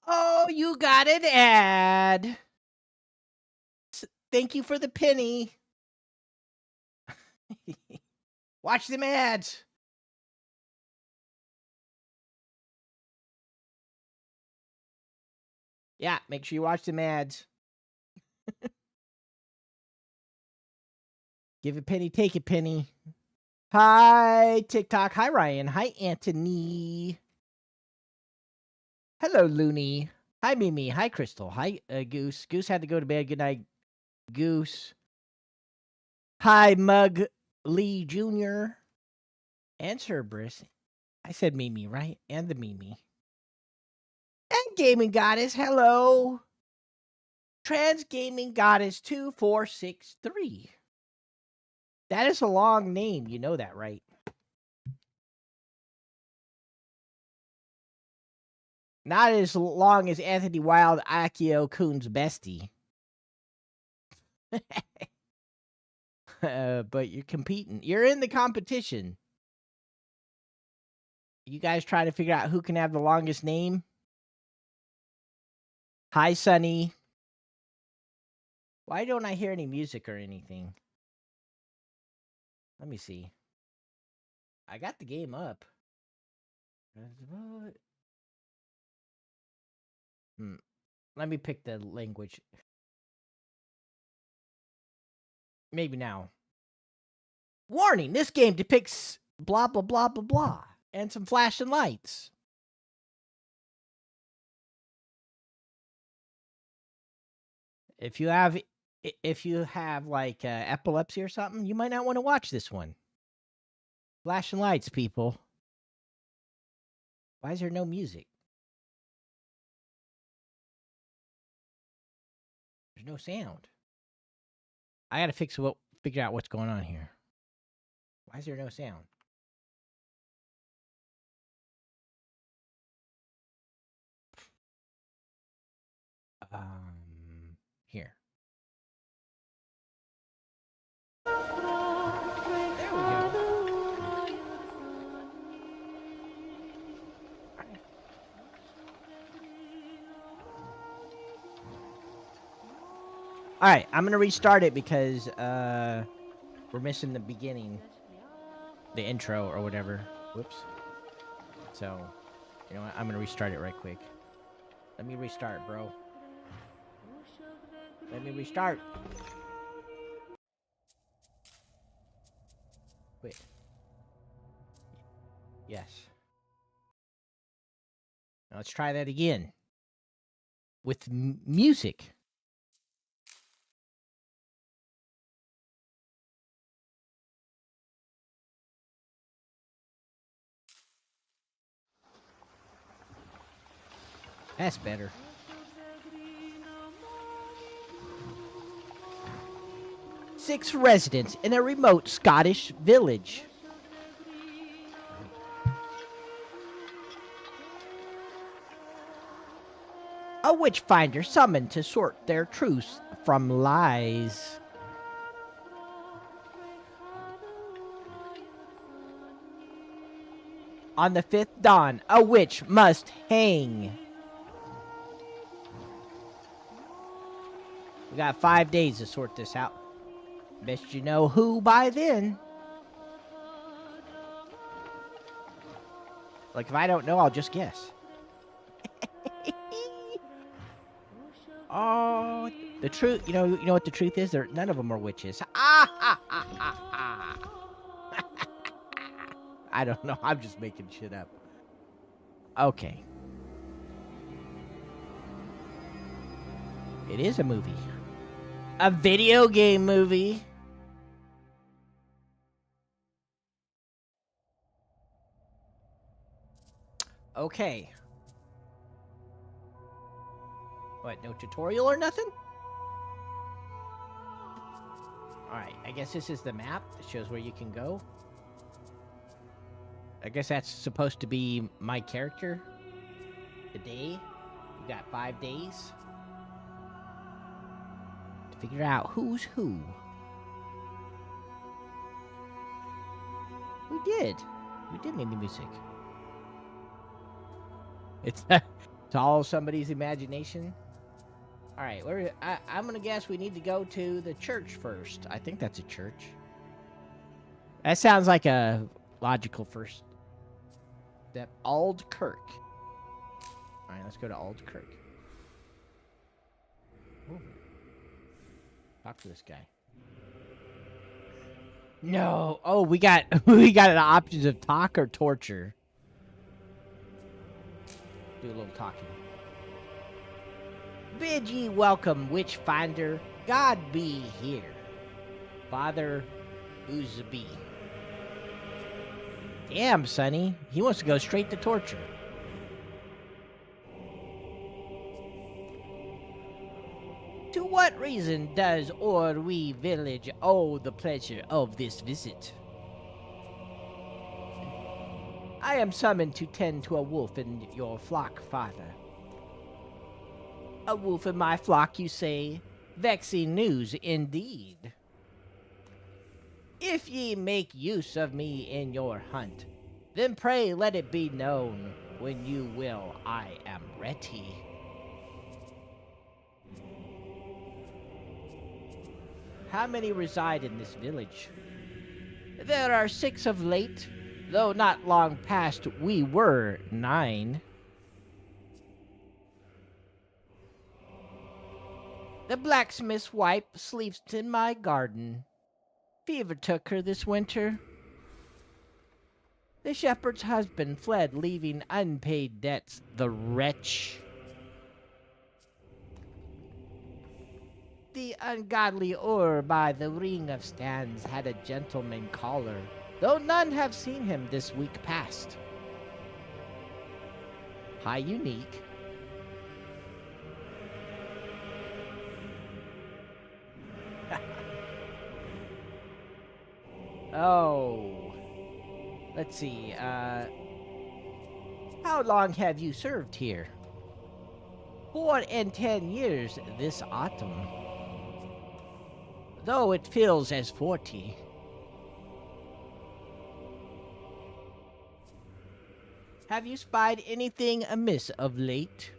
Oh, you got an ad. Thank you for the penny. Watch them ads. Yeah, make sure you watch them ads. Give a penny, take a penny. Hi, TikTok. Hi, Ryan. Hi, Anthony. Hello, Looney. Hi, Mimi. Hi, Crystal. Hi, Goose. Goose had to go to bed. Good night, Goose. Hi, Mug Lee Jr. and Cerberus. I said Mimi, right? And the Mimi. And Gaming Goddess. Hello. Trans Gaming Goddess 2463. That is a long name. You know that, right? Not as long as Anthony Wild Akio Kun's bestie. But you're competing. You're in the competition. You guys try to figure out who can have the longest name? Hi, Sunny. Why don't I hear any music or anything? Let me see. I got the game up. Let me pick the language. Maybe now. Warning, this game depicts blah, blah, blah, blah, blah. And some flashing lights. If you have like epilepsy or something, you might not want to watch this one. Flashing lights, people. Why is there no music? There's no sound. I gotta figure out what's going on here. Why is there no sound? Here. There we go. All right, I'm gonna restart it because we're missing the beginning, the intro or whatever. Whoops. So, you know what? I'm gonna restart it right quick. Let me restart, bro. Let me restart. Wait. Yes. Now let's try that again. With music. That's better. Six residents in a remote Scottish village. A witch finder summoned to sort their truths from lies. On the fifth dawn, a witch must hang. We got 5 days to sort this out. Best you know who by then. Like, if I don't know, I'll just guess. Oh, the truth. You know what the truth is? None of them are witches. I don't know. I'm just making shit up. Okay. It is a movie. A video game movie. Okay. What, no tutorial or nothing? Alright, I guess this is the map that shows where you can go. I guess that's supposed to be my character. The day. You got 5 days to figure out who's who. We did need the music. It's all somebody's imagination. All right, I'm gonna guess we need to go to the church first. I think that's a church. That sounds like a logical first step. Ald Kirk. All right, let's go to Ald Kirk. Ooh. Talk to this guy. No. Oh, we got we got the options of talk or torture. Do a little talking. Bid ye welcome, witch finder. God be here. Father Uzabi. Damn, Sonny. He wants to go straight to torture. To what reason does Orwee village owe the pleasure of this visit? I am summoned to tend to a wolf in your flock, father. A wolf in my flock, you say? Vexing news indeed. If ye make use of me in your hunt, then pray let it be known when you will I am ready. How many reside in this village? There are 6 of late, though not long past we were 9. The blacksmith's wife sleeps in my garden. Fever took her this winter. The shepherd's husband fled, leaving unpaid debts, the wretch. The ungodly Ur by the ring of stands had a gentleman caller, though none have seen him this week past. High unique. Oh. Let's see, how long have you served here? 4 and 10 years this autumn. Though it feels as 40. Have you spied anything amiss of late?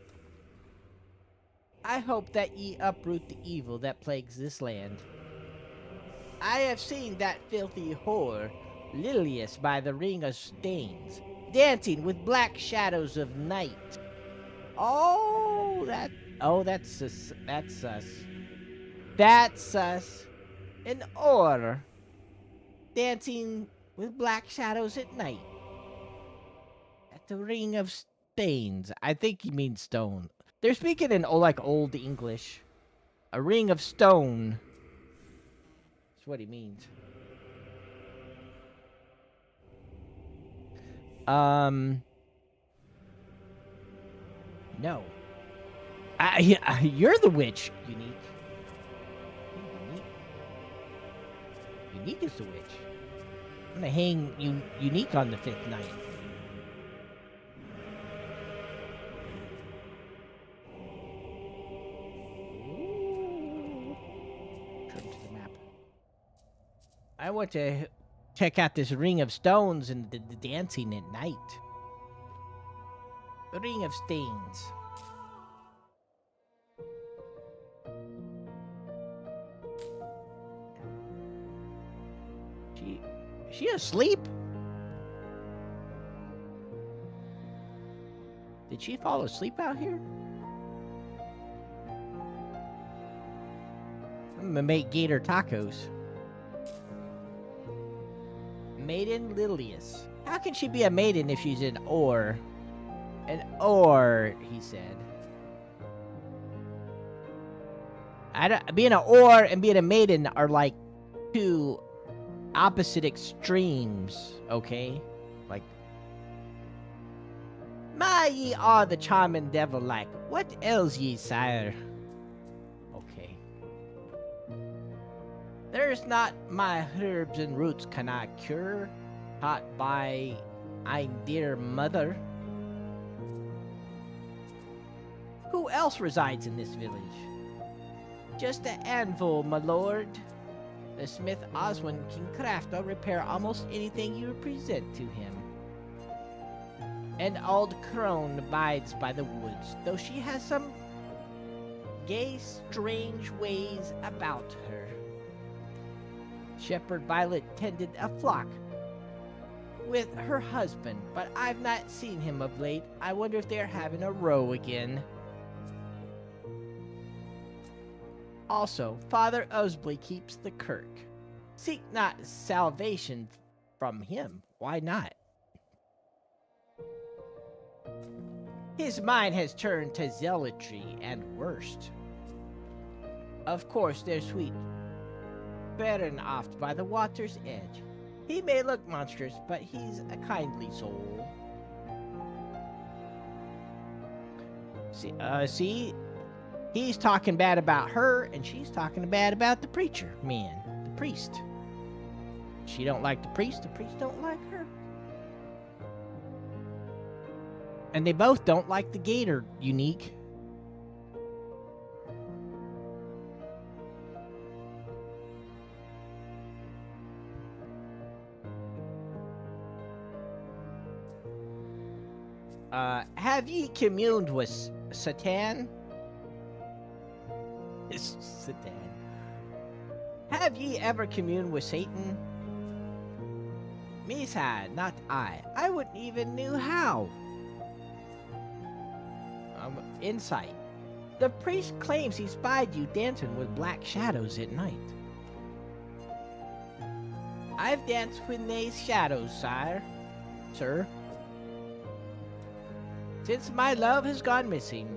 I hope that ye uproot the evil that plagues this land. I have seen that filthy whore, Lilius, by the ring of stains, dancing with black shadows of night. Oh, that's sus. That's sus. That's sus. An or dancing with black shadows at night. At the ring of stains. I think he means stone. They're speaking in like old English. A ring of stone. That's what he means. No. You're the witch, Unique. Unique is the witch. I'm gonna hang Unique on the 5th night. Ooh. Turn to the map. I want to check out this ring of stones and the dancing at night. The ring of stains. Is she asleep? Did she fall asleep out here? I'm gonna make gator tacos. Maiden Lilius. How can she be a maiden if she's an or? An or, he said. Being an or and being a maiden are like 2 opposite extremes, okay? Like, my ye are the charming devil like. What ails ye, sire? Okay. There's not my herbs and roots can I cure, taught by ein dear mother. Who else resides in this village? Just the anvil, my lord. The smith Oswin can craft or repair almost anything you present to him. An old crone abides by the woods, though she has some gay, strange ways about her. Shepherd Violet tended a flock with her husband, but I've not seen him of late. I wonder if they're having a row again. Also, Father Osbley keeps the kirk. Seek not salvation from him. Why not? His mind has turned to zealotry and worst. Of course, there's sweet Baron oft by the water's edge. He may look monstrous, but he's a kindly soul. See, he's talking bad about her, and she's talking bad about the preacher, man, the priest. She don't like the priest don't like her. And they both don't like the gator, Unique. Have ye communed with Satan? It's Satan. Have ye ever communed with Satan? Me side, not I. I wouldn't even knew how. Insight. The priest claims he spied you dancing with black shadows at night. I've danced with these shadows, sir. Since my love has gone missing,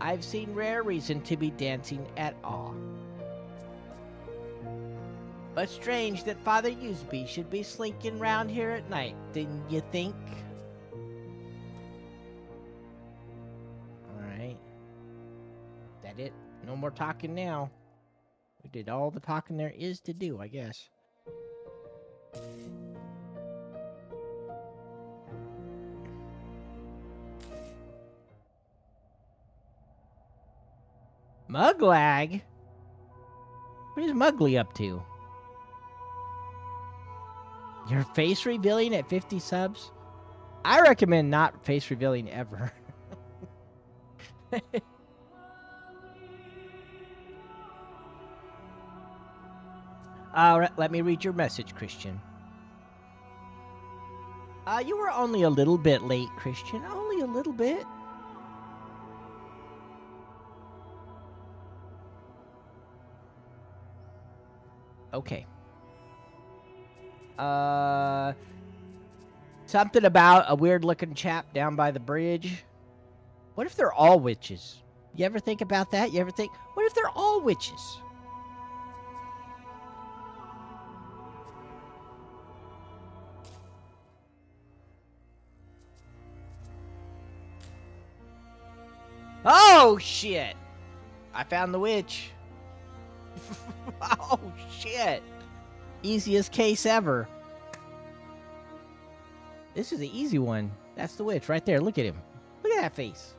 I've seen rare reason to be dancing at all. But strange that Father Usby should be slinking round here at night, didn't you think? Alright. That it? No more talking now. We did all the talking there is to do, I guess. Muglag? What is Mugly up to? Your face revealing at 50 subs? I recommend not face revealing ever. Let me read your message, Christian. You were only a little bit late, Christian. Only a little bit. Okay. Something about a weird-looking chap down by the bridge. What if they're all witches? You ever think about that? You ever think, what if they're all witches? Oh, shit! I found the witch. Oh, shit. Easiest case ever. This is the easy one. That's the witch right there. Look at him. Look at that face.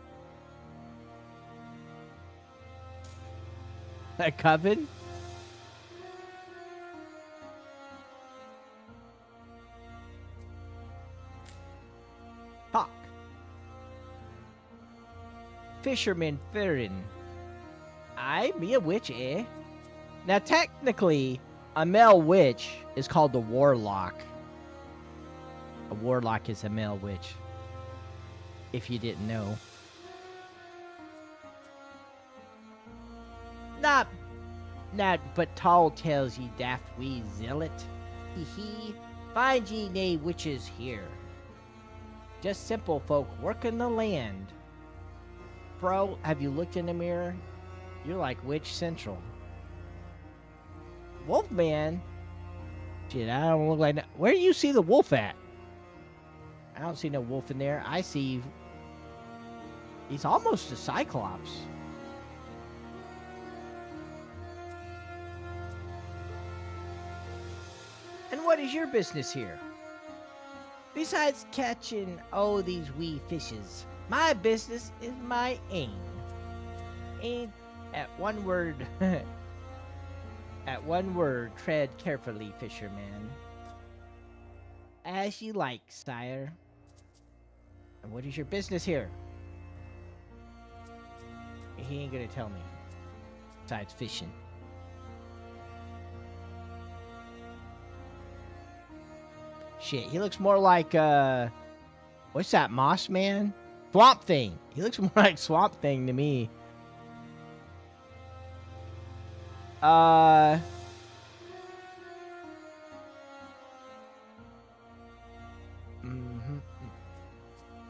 A coven? Hawk. Fisherman Farron. I be a witch, eh? Now, technically, a male witch is called a warlock. A warlock is a male witch. If you didn't know. Not but tall tells ye daft wee zealot. Hee. Find ye nae witches here. Just simple folk working the land. Bro, have you looked in the mirror? You're like Witch Central. Wolfman? Shit, I don't look like that. Where do you see the wolf at? I don't see no wolf in there. I see... He's almost a Cyclops. And what is your business here? Besides catching, these wee fishes, my business is my aim. Ain't at one word... At one word, tread carefully, fisherman. As you like, sire. What is your business here? He ain't gonna tell me. Besides fishing. Shit, he looks more like, what's that, Moss Man? Swamp Thing. He looks more like Swamp Thing to me.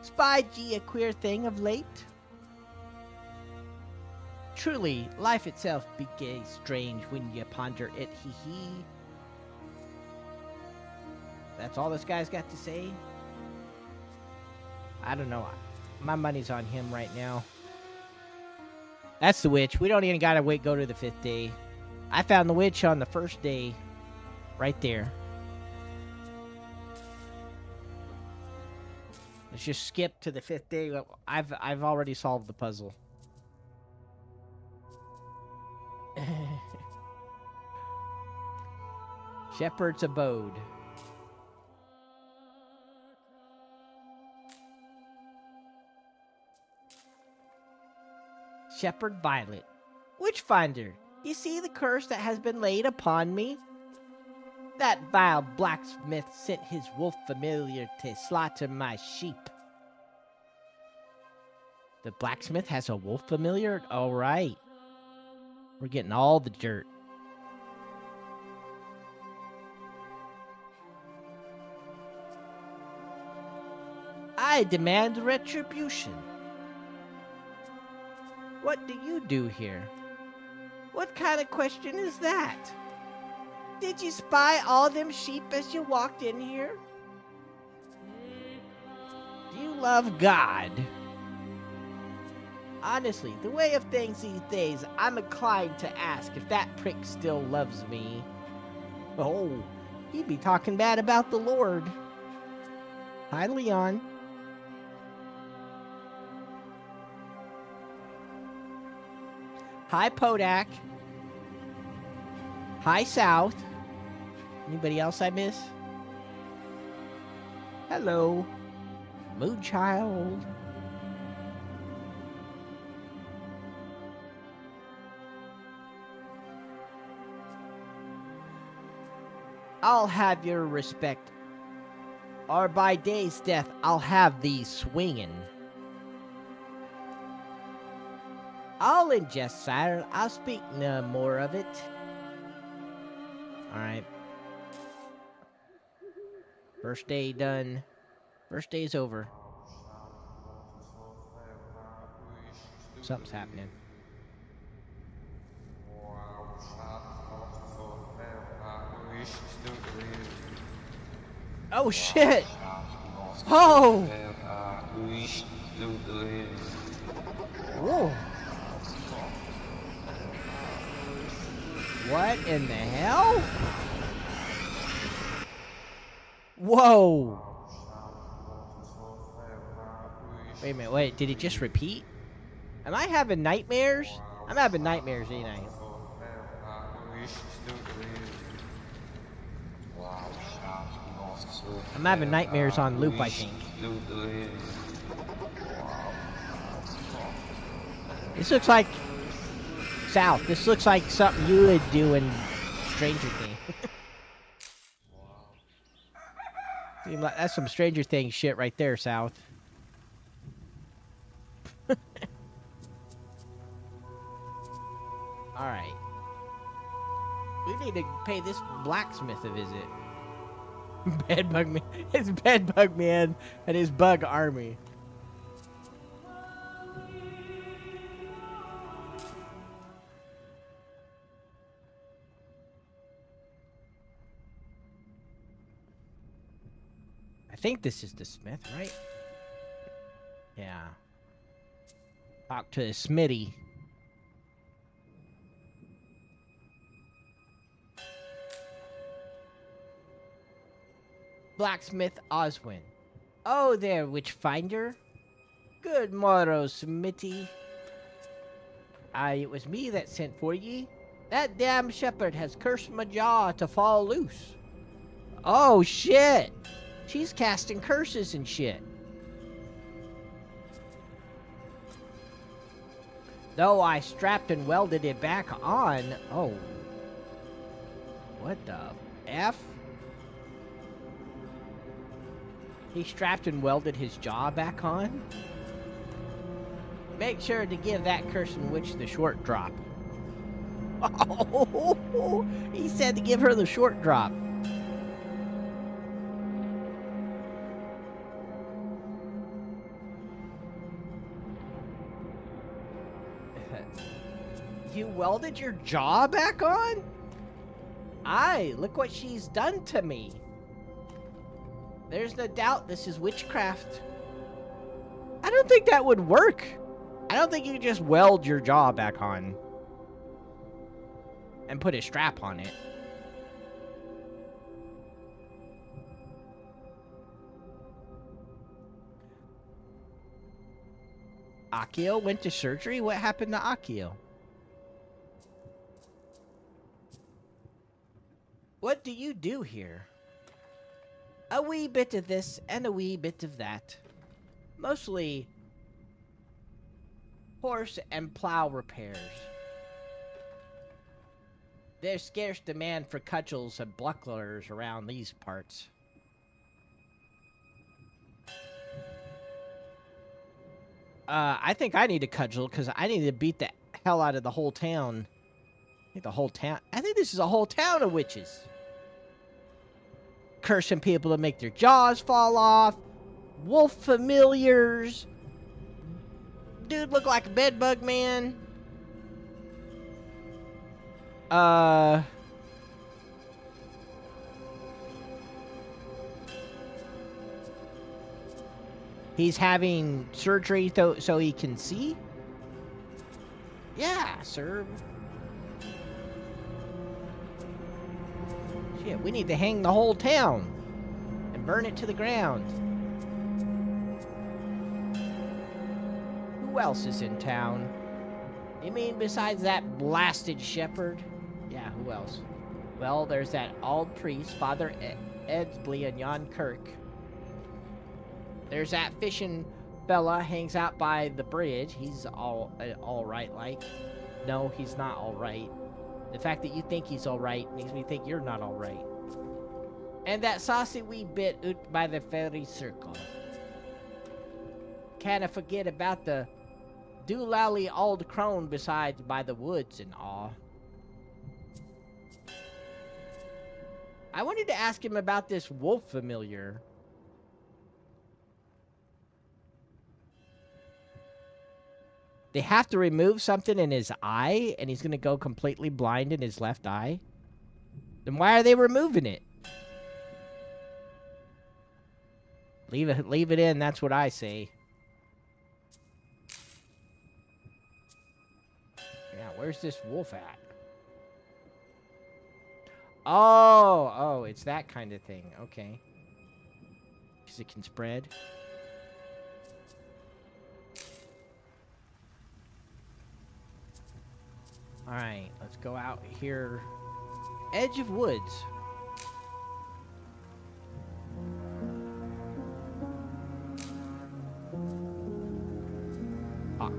Spied ye a queer thing of late? Truly, life itself be gay strange when ye ponder it, hee hee. That's all this guy's got to say? I don't know. My money's on him right now. That's the witch. We don't even gotta go to the 5th day. I found the witch on the 1st day. Right there. Let's just skip to the 5th day. I've already solved the puzzle. Shepherd's Abode. Shepherd Violet. Witchfinder, you see the curse that has been laid upon me? That vile blacksmith sent his wolf familiar to slaughter my sheep. The blacksmith has a wolf familiar? All right. We're getting all the dirt. I demand retribution. What do you do here? What kind of question is that? Did you spy all them sheep as you walked in here? Do you love God? Honestly, the way of things these days, I'm inclined to ask if that prick still loves me. Oh, he'd be talking bad about the Lord. Hi, Leon. Hi, Podak. Hi, South. Anybody else I miss? Hello. Moonchild. I'll have your respect, or by day's death I'll have thee swinging. I'll ingest, sire. I'll speak no more of it. Alright. First day done. First day's over. Something's happening. Oh shit! Oh! Whoa! What in the hell? Whoa! Wait a minute, wait, did it just repeat? Am I having nightmares? I'm having nightmares, ain't I? I'm having nightmares on loop, I think. This looks like... South, this looks like something you would do in Stranger Things. That's some Stranger Things shit right there, South. Alright. We need to pay this blacksmith a visit. Bedbug Man. It's Bedbug Man and his bug army. I think this is the smith, right? Yeah. Talk to the smithy. Blacksmith Oswin. Oh there, Witchfinder. Good morrow, Smithy. It was me that sent for ye. That damn shepherd has cursed my jaw to fall loose. Oh shit! She's casting curses and shit. Though I strapped and welded it back on. Oh. What the F? He strapped and welded his jaw back on? Make sure to give that cursing witch the short drop. Oh, he said to give her the short drop. You welded your jaw back on? Aye, look what she's done to me. There's no doubt this is witchcraft. I don't think that would work. I don't think you could just weld your jaw back on and put a strap on it. Akio went to surgery? What happened to Akio? What do you do here? A wee bit of this and a wee bit of that. Mostly horse and plow repairs. There's scarce demand for cudgels and bucklers around these parts. I think I need a cudgel because I need to beat the hell out of the whole town. I think this is a whole town of witches. Cursing people to make their jaws fall off. Wolf familiars. Dude look like a bedbug man. He's having surgery so he can see? Yeah, sir. Shit, we need to hang the whole town and burn it to the ground. Who else is in town? You mean besides that blasted shepherd? Yeah, who else? Well, there's that old priest, Father Edsbley and Jan Kirk. There's that fishing fella hangs out by the bridge. He's all right, like. No, he's not all right. The fact that you think he's all right makes me think you're not all right. And that saucy wee bit out by the ferry circle. Can't I forget about the doolally old crone besides by the woods and all. I wanted to ask him about this wolf familiar. They have to remove something in his eye, and he's going to go completely blind in his left eye? Then why are they removing it? Leave it in, that's what I say. Yeah, where's this wolf at? Oh, it's that kind of thing. Okay. Because it can spread. Alright, let's go out here. Edge of woods. Hawk.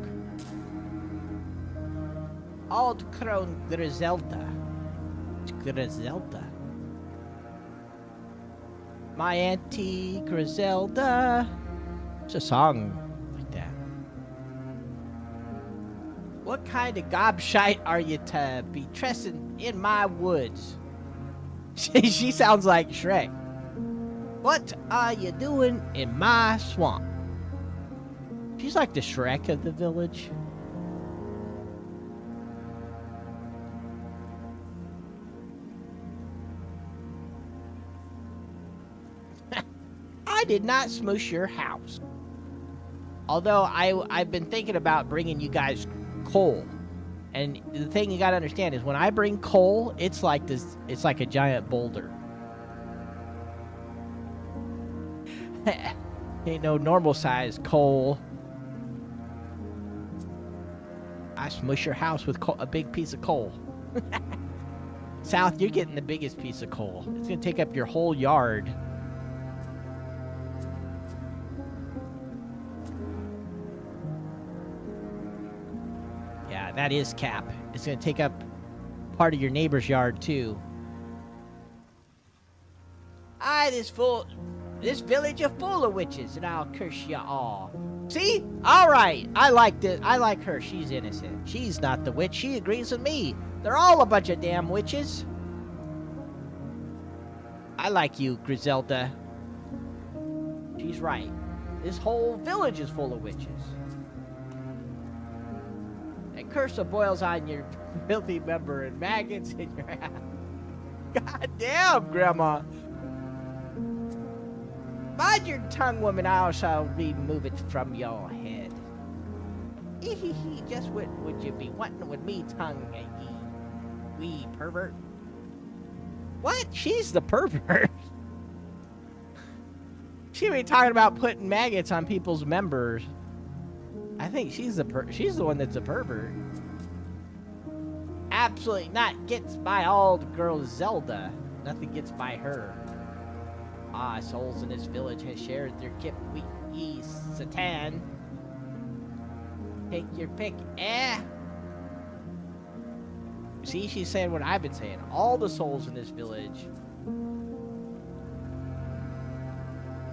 Old crone Griselda. Griselda. My Auntie Griselda. It's a song like that. What kind of gobshite are you to be tressing in my woods? She sounds like Shrek. What are you doing in my swamp? She's like the Shrek of the village. I did not smoosh your house. Although I've been thinking about bringing you guys coal. And the thing you gotta understand is when I bring coal, it's like this. It's like a giant boulder. Ain't no normal size coal. I smush your house with a big piece of coal. South, you're getting the biggest piece of coal. It's gonna take up your whole yard. That is cap. It's gonna take up part of your neighbor's yard too. This village is full of witches, and I'll curse you all. See? All right. I like this. I like her. She's innocent. She's not the witch. She agrees with me. They're all a bunch of damn witches. I like you, Griselda. She's right. This whole village is full of witches. And curse of boils on your filthy member and maggots in your ass. God damn, Grandma. Mind your tongue, woman, I shall remove it from your head. Just what would you be wanting with me, tongue, ye wee pervert? What? She's the pervert. She be talking about putting maggots on people's members. I think she's the one that's a pervert. Absolutely not. Gets by all the girls Zelda. Nothing gets by her. Souls in this village has shared their kip with ye Satan. Take your pick. See, she's saying what I've been saying. All the souls in this village.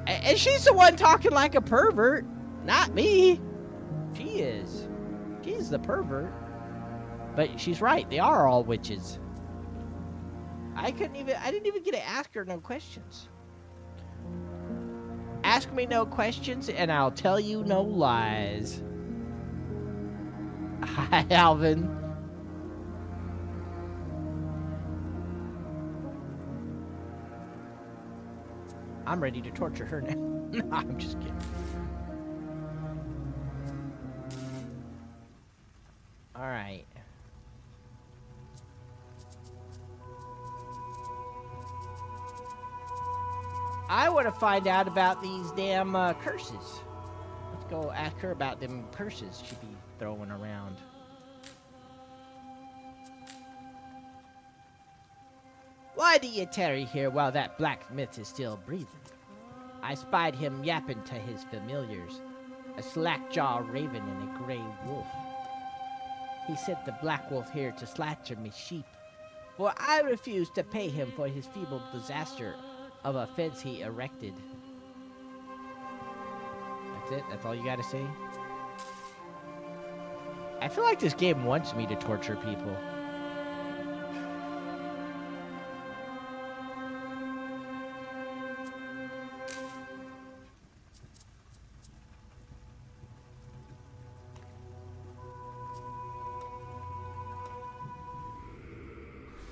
And she's the one talking like a pervert. Not me. She is. She's the pervert. But she's right. They are all witches. I didn't even get to ask her no questions. Ask me no questions, and I'll tell you no lies. Hi, Alvin. I'm ready to torture her now. No, I'm just kidding. All right. I want to find out about these damn curses. Let's go ask her about them curses she'd be throwing around. Why do you tarry here while that blacksmith is still breathing? I spied him yapping to his familiars, a slack-jawed raven and a gray wolf. He sent the black wolf here to slaughter me sheep, for I refused to pay him for his feeble disaster of a fence he erected. That's it? That's all you gotta say? I feel like this game wants me to torture people.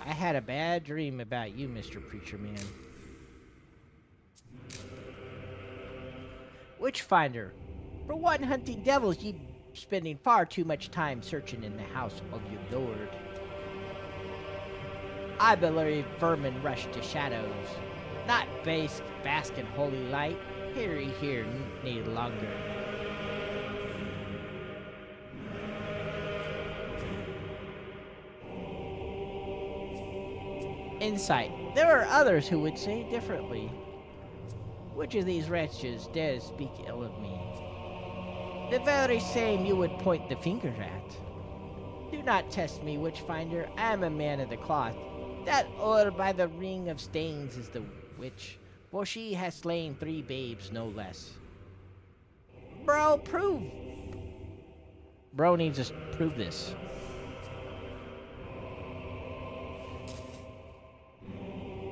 I had a bad dream about you, Mr. Preacher Man. Witchfinder, for one hunting devils, ye spending far too much time searching in the house of your lord. I believe vermin rush to shadows, not bask in holy light. Here, nay longer. Insight. There are others who would say differently. Which of these wretches dares speak ill of me? The very same you would point the finger at. Do not test me, Witchfinder. I am a man of the cloth. That orb by the ring of stains is the witch, for she has slain 3 babes, no less. Bro, prove. Bro needs to prove this.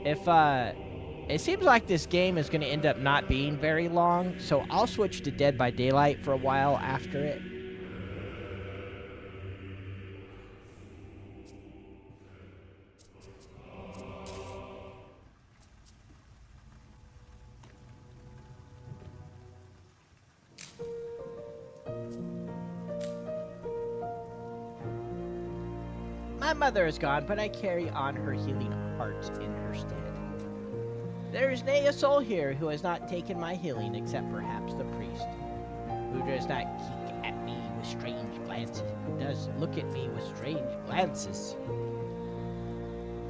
It seems like this game is going to end up not being very long, so I'll switch to Dead by Daylight for a while after it. My mother is gone, but I carry on her healing heart in her stead. There is nay a soul here who has not taken my healing, except perhaps the priest, who does not keek at me with strange glances, who does look at me with strange glances.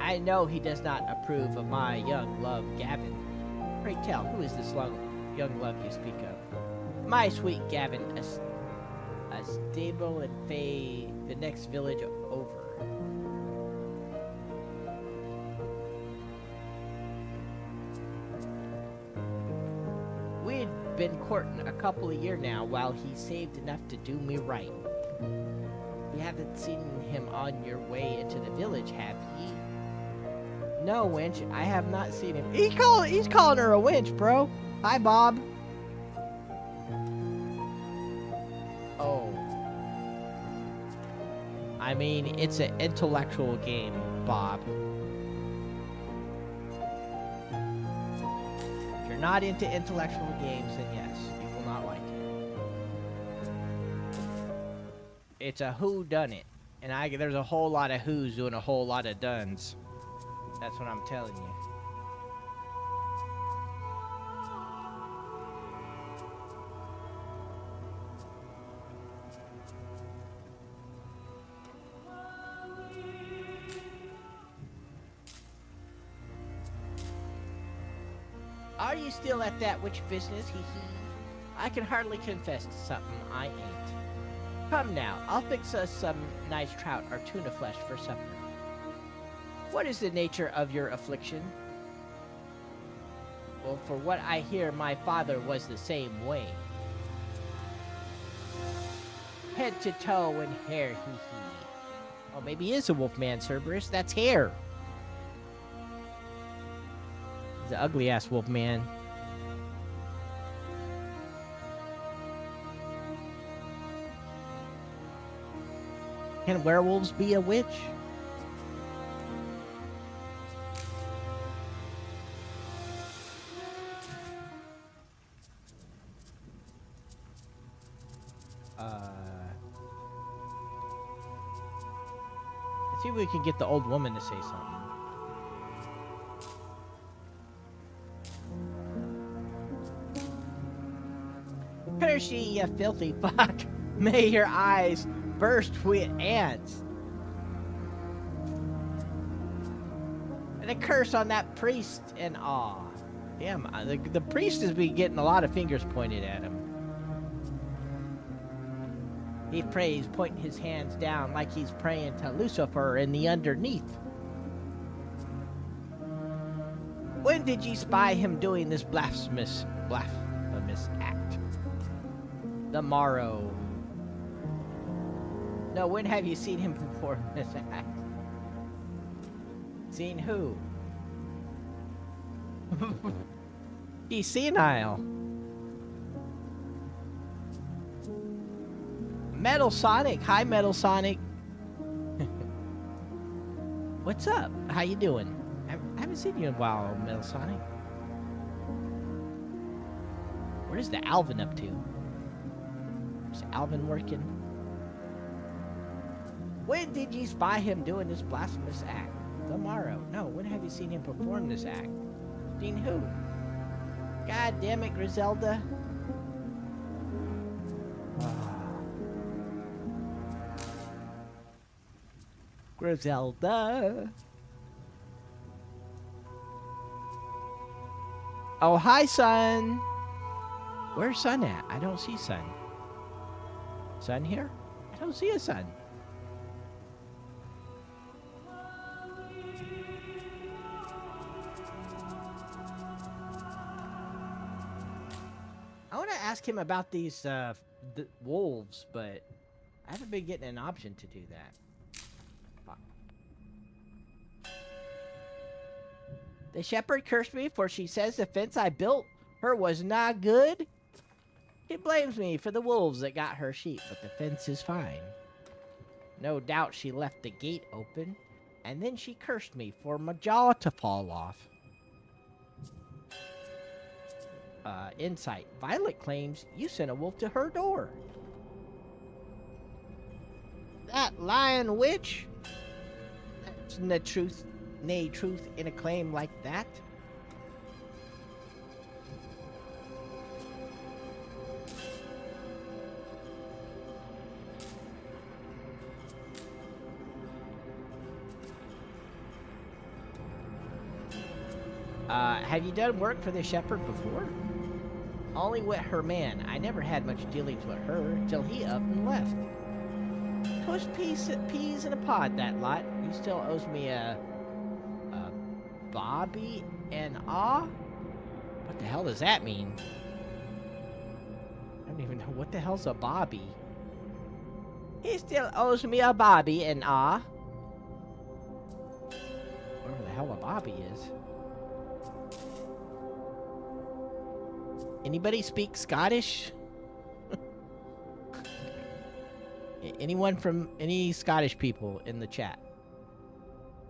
I know he does not approve of my young love Gavin. Pray tell, who is this young love you speak of? My sweet Gavin, a stable and the next village over. We had been courting a couple of years now while he saved enough to do me right. You haven't seen him on your way into the village, have ye? No, wench, I have not seen him. He's calling her a wench, bro. Hi, Bob. Oh. I mean, it's an intellectual game, Bob. If you're not into intellectual games, then yes, you will not like it. It's a whodunit, and there's a whole lot of who's doing a whole lot of duns. That's what I'm telling you. Are you still at that witch business? Hee hee. I can hardly confess to something I ain't. Come now, I'll fix us some nice trout or tuna flesh for supper. What is the nature of your affliction? Well, for what I hear, my father was the same way. Head to toe and hair, hee hee. Oh, maybe he is a wolfman, Cerberus. That's hair. He's an ugly-ass wolfman. Can werewolves be a witch? Let's see if we can get the old woman to say something. Curse ye, you filthy fuck! May your eyes burst with ants! And a curse on that priest and awe. Damn, the priest has been getting a lot of fingers pointed at him. He prays, pointing his hands down like he's praying to Lucifer in the underneath. When did ye spy him doing this blasphemous act? The morrow. No, when have you seen him perform this act? Seen who? He's senile. Metal Sonic. Hi, Metal Sonic. What's up? How you doing? I haven't seen you in a while, Metal Sonic. What is the Alvin up to? Is Alvin working? When did you spy him doing this blasphemous act? Tomorrow. No, when have you seen him perform this act? Seen who? God damn it, Griselda. Griselda. Oh, hi, Sun. Where's Sun at? I don't see Sun. Sun here? I don't see a Sun. I want to ask him about these the wolves, but I haven't been getting an option to do that. The shepherd cursed me, for she says the fence I built her was not good. He blames me for the wolves that got her sheep, but the fence is fine. No doubt she left the gate open, and then she cursed me for my jaw to fall off. Insight. Violet claims you sent a wolf to her door. That lying witch? That's no truth. Nay, truth in a claim like that? Have you done work for the shepherd before? Only with her man. I never had much dealings with her till he up and left. push peas in a pod, that lot. He still owes me a Bobby and Ah? What the hell does that mean? I don't even know. What the hell's a Bobby? He still owes me a Bobby and Ah. Whatever the hell a Bobby is. Anybody speak Scottish? Anyone from any Scottish people in the chat?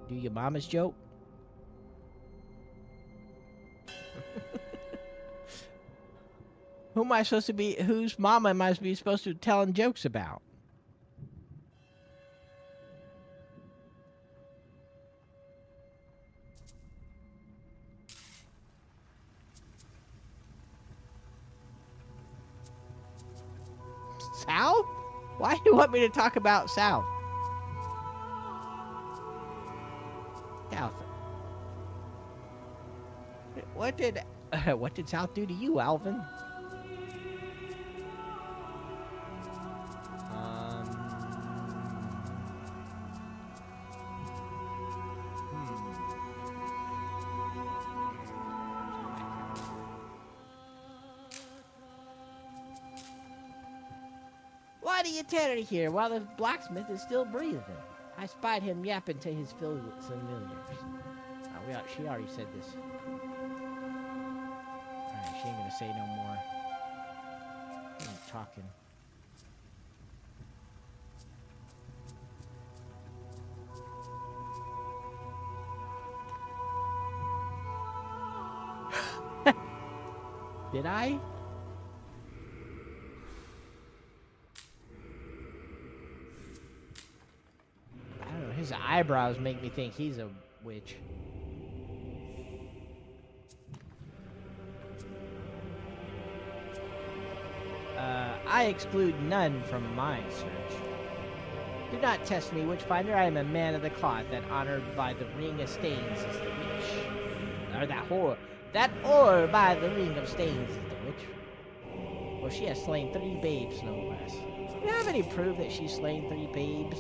Do your mama's joke? Who am I supposed to be? Whose mama am I supposed to be telling jokes about? South? Why do you want me to talk about South? South. What did South do to you, Alvin? Why do you tarry here while the blacksmith is still breathing? I spied him yapping to his familiars. She already said this. Alright, she ain't gonna say no more. I'm talking. Did I? I don't know. His eyebrows make me think he's a witch. I exclude none from my search. Do not test me, Witchfinder. I am a man of the cloth, that honored by the ring of stains is the witch. Or that whore. That whore by the ring of stains is the witch. Well, she has slain 3 babes, no less. Do you have any proof that she's slain 3 babes?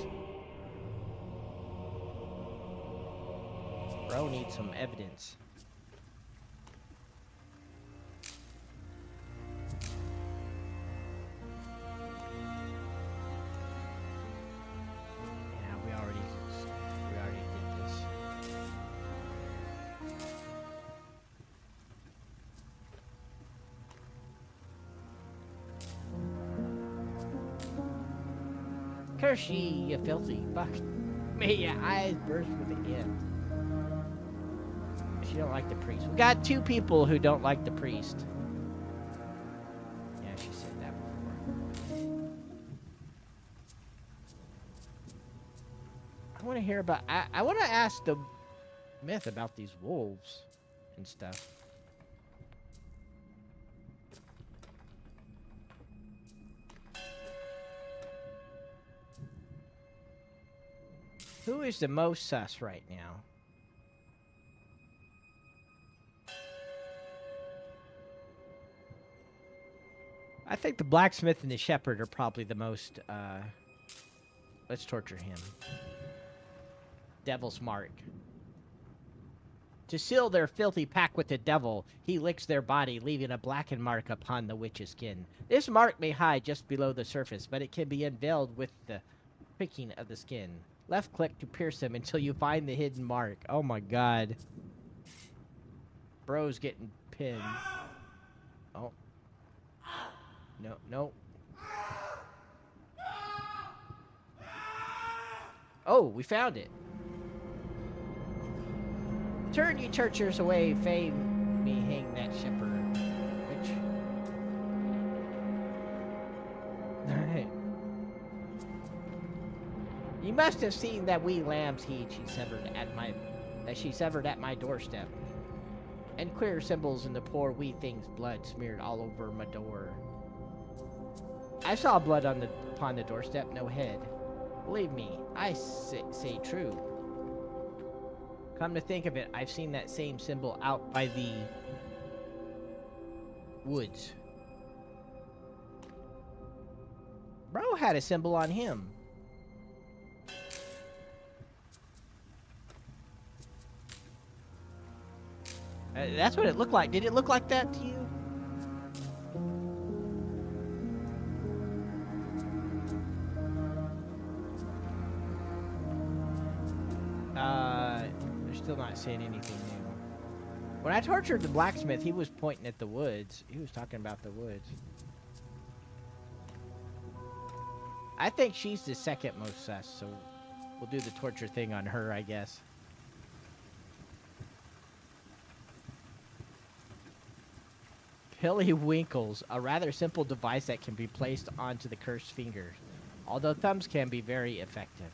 Bro needs some evidence. Curse ye, you filthy buck. May your eyes burst with the end. She don't like the priest. We got 2 people who don't like the priest. Yeah, she said that before. I want to hear about... I want to ask the myth about these wolves and stuff. Who is the most sus right now? I think the blacksmith and the shepherd are probably the most, let's torture him. Devil's mark. To seal their filthy pact with the devil, he licks their body, leaving a blackened mark upon the witch's skin. This mark may hide just below the surface, but it can be unveiled with the pricking of the skin. Left click to pierce them until you find the hidden mark. Oh my god. Bro's getting pinned. Oh. No, no. Oh, we found it. Turn you churchers away, fame me hang that shepherd. Which? Alright. You must have seen that wee lamb's heed she severed at my doorstep. And queer symbols in the poor wee thing's blood smeared all over my door. I saw blood upon the doorstep, no head. Believe me, I say true. Come to think of it, I've seen that same symbol out by the woods. Bro had a symbol on him. That's what it looked like. Did it look like that to you? They're still not saying anything new. When I tortured the blacksmith, he was pointing at the woods. He was talking about the woods. I think she's the second most sus, so we'll do the torture thing on her, I guess. Pilly Winkles, a rather simple device that can be placed onto the cursed fingers, although thumbs can be very effective.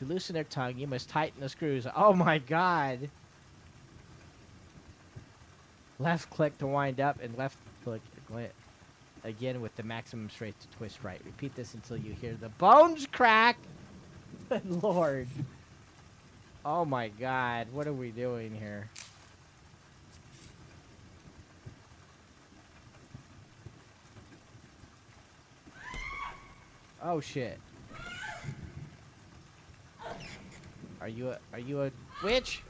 To loosen their tongue, you must tighten the screws. Oh my god! Left click to wind up and left click again with the maximum strength to twist right. Repeat this until you hear the bones crack! Good lord. Oh my god, what are we doing here? Oh shit. Are you a witch?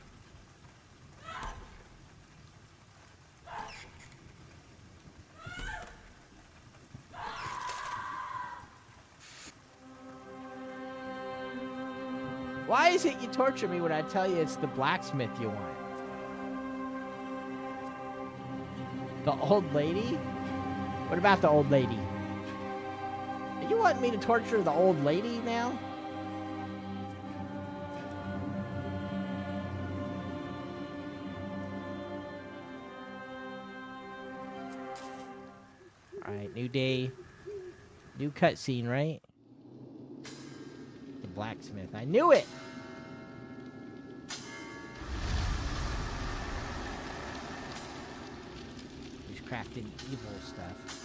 Why is it you torture me when I tell you it's the blacksmith you want? The old lady? What about the old lady? You want me to torture the old lady now? Alright, new day. New cutscene, right? The blacksmith. I knew it! He's crafting evil stuff.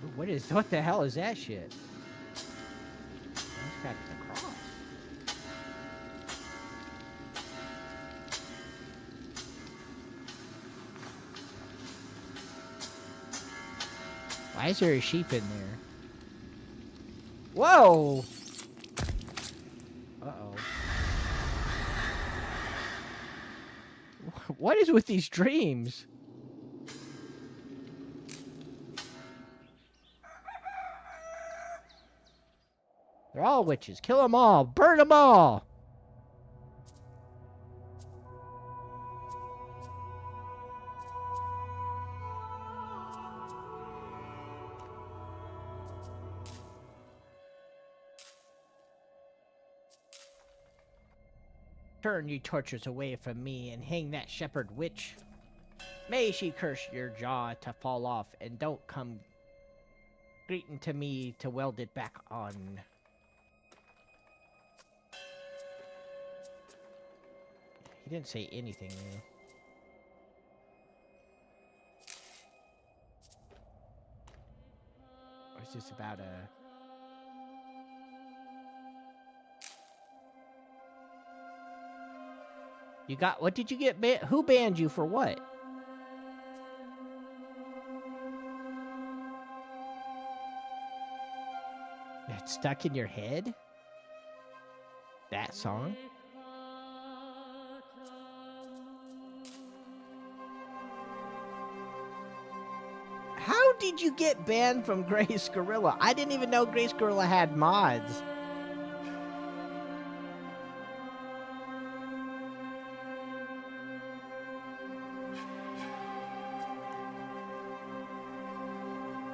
Ooh, what the hell is that shit? He's crafting a cross. Why is there a sheep in there? Whoa! Uh-oh. What is with these dreams? They're all witches. Kill them all. Burn them all. Turn you tortures away from me and hang that shepherd witch. May she curse your jaw to fall off and don't come greeting to me to weld it back on. He didn't say anything new. Or is this about a... You got... What did you get banned? Who banned you for what? It's stuck in your head? That song? How did you get banned from Grace Gorilla? I didn't even know Grace Gorilla had mods.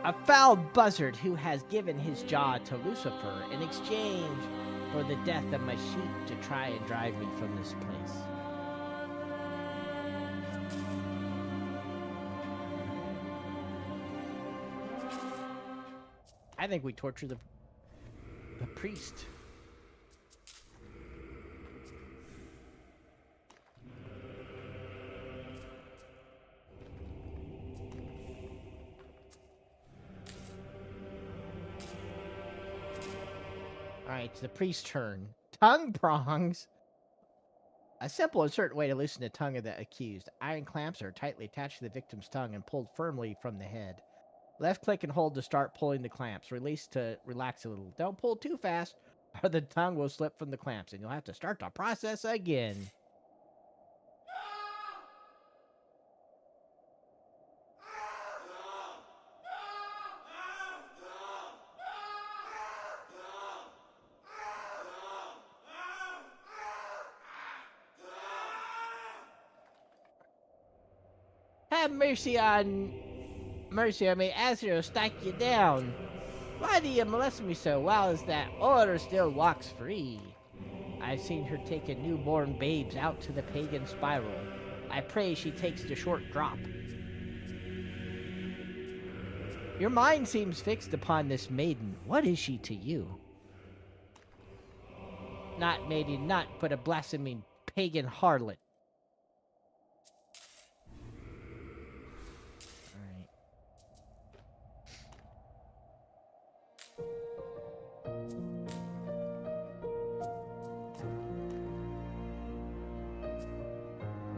A foul buzzard who has given his jaw to Lucifer in exchange for the death of my sheep to try and drive me from this place. I think we torture the priest. Alright, it's the priest's turn. Tongue prongs. A simple and certain way to loosen the tongue of the accused. Iron clamps are tightly attached to the victim's tongue and pulled firmly from the head. Left click and hold to start pulling the clamps. Release to relax a little. Don't pull too fast or the tongue will slip from the clamps, and you'll have to start the process again. Have mercy on me, Azrael, strike you down. Why do you molest me so while as that order still walks free? I've seen her taking newborn babes out to the pagan spiral. I pray she takes the short drop. Your mind seems fixed upon this maiden. What is she to you? Not maiden, not but a blaspheming pagan harlot. Alright.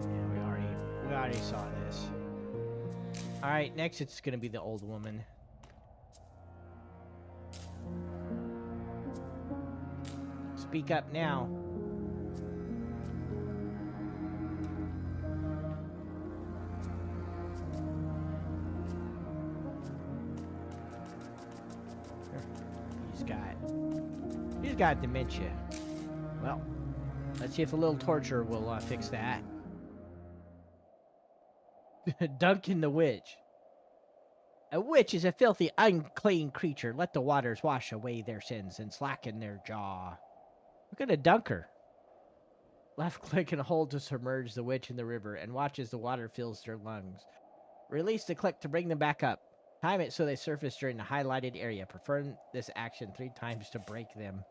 Yeah, we already saw this. Alright, next it's gonna be the old woman. Speak up now. He's got dementia. Well, let's see if a little torture will fix that. Duncan the witch. A witch is a filthy, unclean creature. Let the waters wash away their sins and slacken their jaw. We're gonna dunk her. Left click and hold to submerge the witch in the river and watch as the water fills their lungs. Release the click to bring them back up. Time it so they surface during the highlighted area. Perform this action 3 times to break them.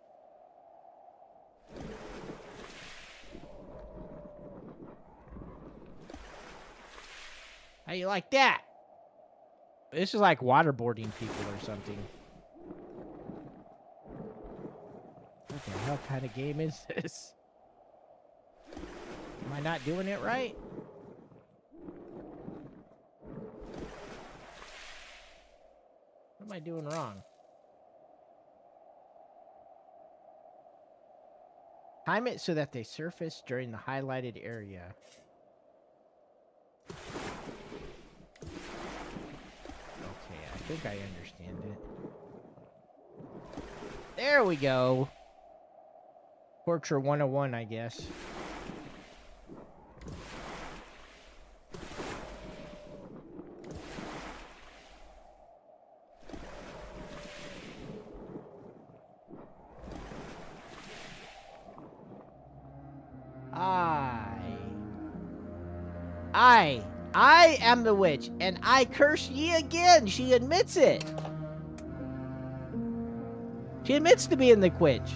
How you like that? This is like waterboarding people or something. What the hell kind of game is this? Am I not doing it right? What am I doing wrong? Time it so that they surface during the highlighted area. Okay, I think I understand it. There we go. Torture 101, I guess. I am the witch, and I curse ye again. She admits it. She admits to being the witch.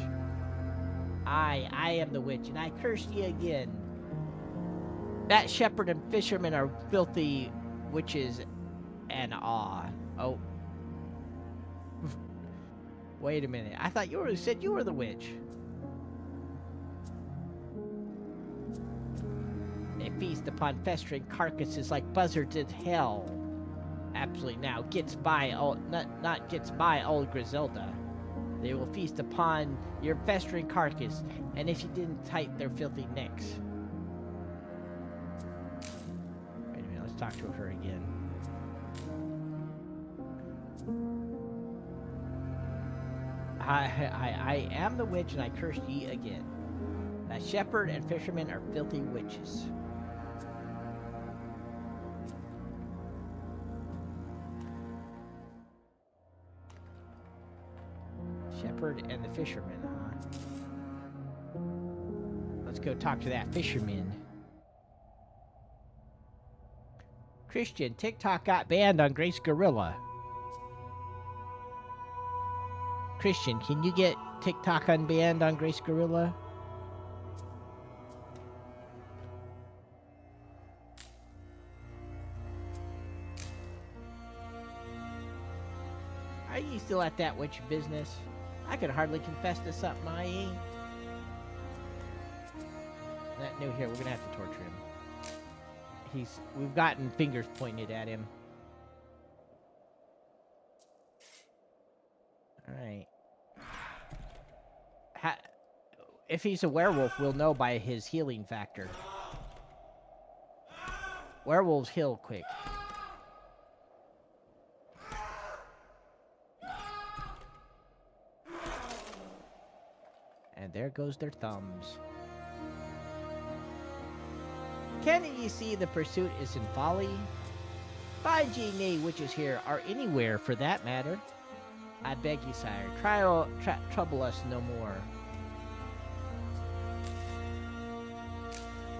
I am the witch, and I curse ye again. That shepherd and fisherman are filthy witches and awe. Oh. Wait a minute. I thought you said you were the witch. They feast upon festering carcasses like buzzards in hell. Absolutely. Now gets by not gets by old Griselda. They will feast upon your festering carcass, and if you didn't tight their filthy necks. Wait a minute, let's talk to her again. I am the witch, and I curse ye again. That shepherd and fisherman are filthy witches. Shepherd and the fisherman, huh? Let's go talk to that fisherman. Christian, TikTok got banned on Grace Gorilla. Christian, can you get TikTok unbanned on Grace Gorilla? Are you still at that witch business? I could hardly confess to something I ain't. That new here, we're gonna have to torture him. We've gotten fingers pointed at him. Alright. If he's a werewolf, we'll know by his healing factor. Werewolves heal quick. And there goes their thumbs. Can't ye see the pursuit is in folly? Find ye nay witches here, or anywhere for that matter. I beg you, sire, trouble us no more.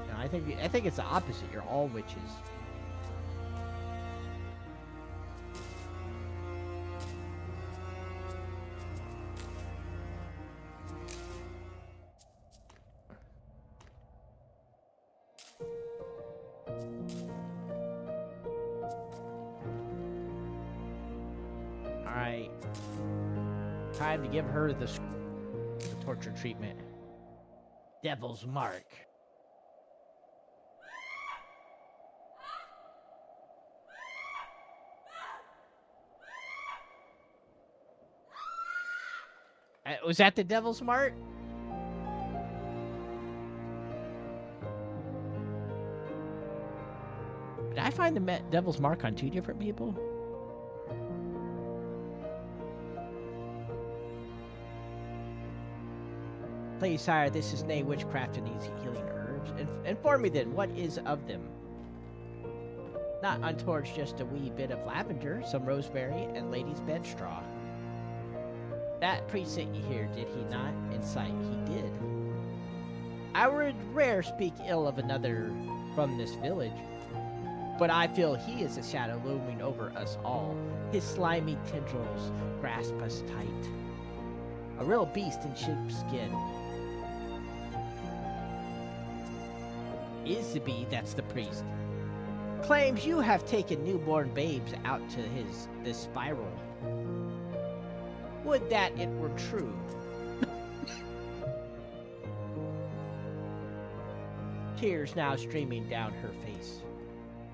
No, I think it's the opposite. You're all witches. Alright. Time to give her the torture treatment. Devil's Mark. Was that the Devil's Mark? Did I find the Devil's Mark on 2 different people? Please, sire, this is nay witchcraft and these healing herbs. Inform me then, what is of them? Not untowards just a wee bit of lavender, some rosemary, and lady's bed straw. That priest sent you here, did he not? In sight, he did. I would rare speak ill of another from this village, but I feel he is a shadow looming over us all. His slimy tendrils grasp us tight. A real beast in sheepskin. Isabey, that's the priest, claims you have taken newborn babes out to this spiral. Would that it were true. Tears now streaming down her face.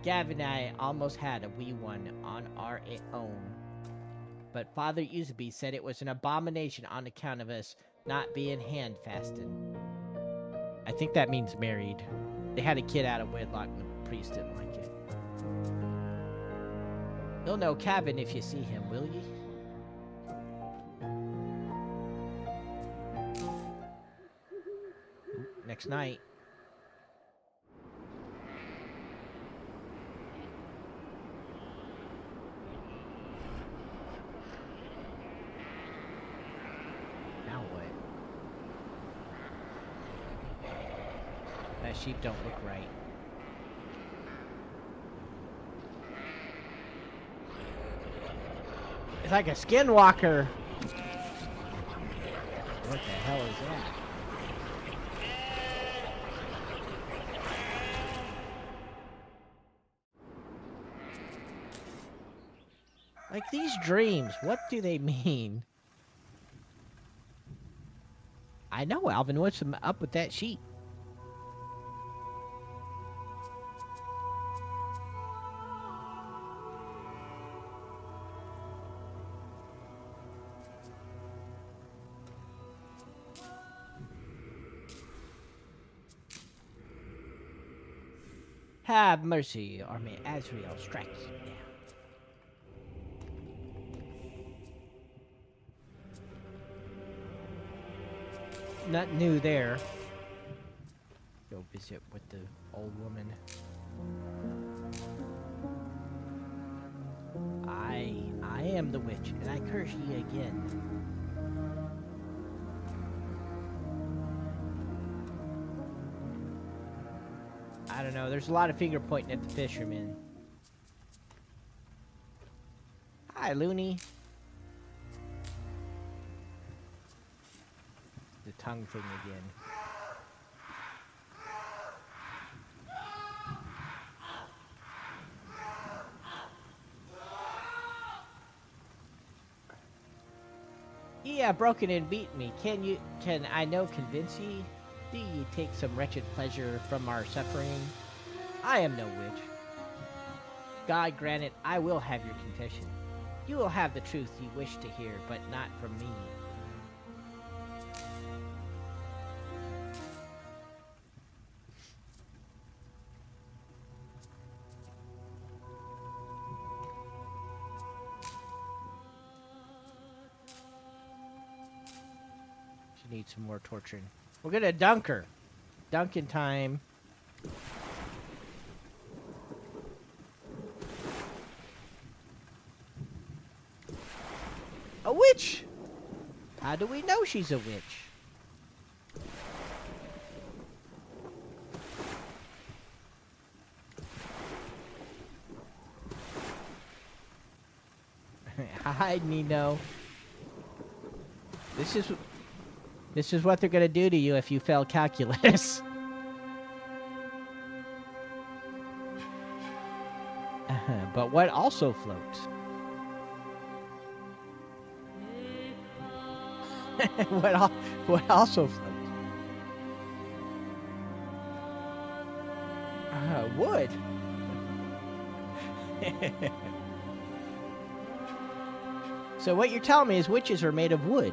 Gavin and I almost had a wee one on our own. But Father Isabey said it was an abomination on account of us not being hand-fasted. I think that means married. They had a kid out of wedlock and the priest didn't like it. You'll know Gavin if you see him, will ye? Next night. Now what? That sheep don't look right. It's like a skinwalker. What the hell is that? Like, these dreams, what do they mean? I know, Alvin, what's up with that sheep? Have mercy, or may Azrael strike you down. Nothing new there. Go visit with the old woman. I am the witch, and I curse ye again. I don't know, there's a lot of finger pointing at the fisherman. Hi, Looney. The tongue thing again. Ye have broken and beat me. Can I no convince ye? Do ye take some wretched pleasure from our suffering? I am no witch. God grant it, I will have your confession. You will have the truth ye wish to hear, but not from me. She needs some more torturing. We're gonna dunk her. Dunking time. A witch! How do we know she's a witch? Hi, Nino. This is what they're gonna do to you if you fail calculus. But what also floats? what also floats? Wood. So what you're telling me is witches are made of wood.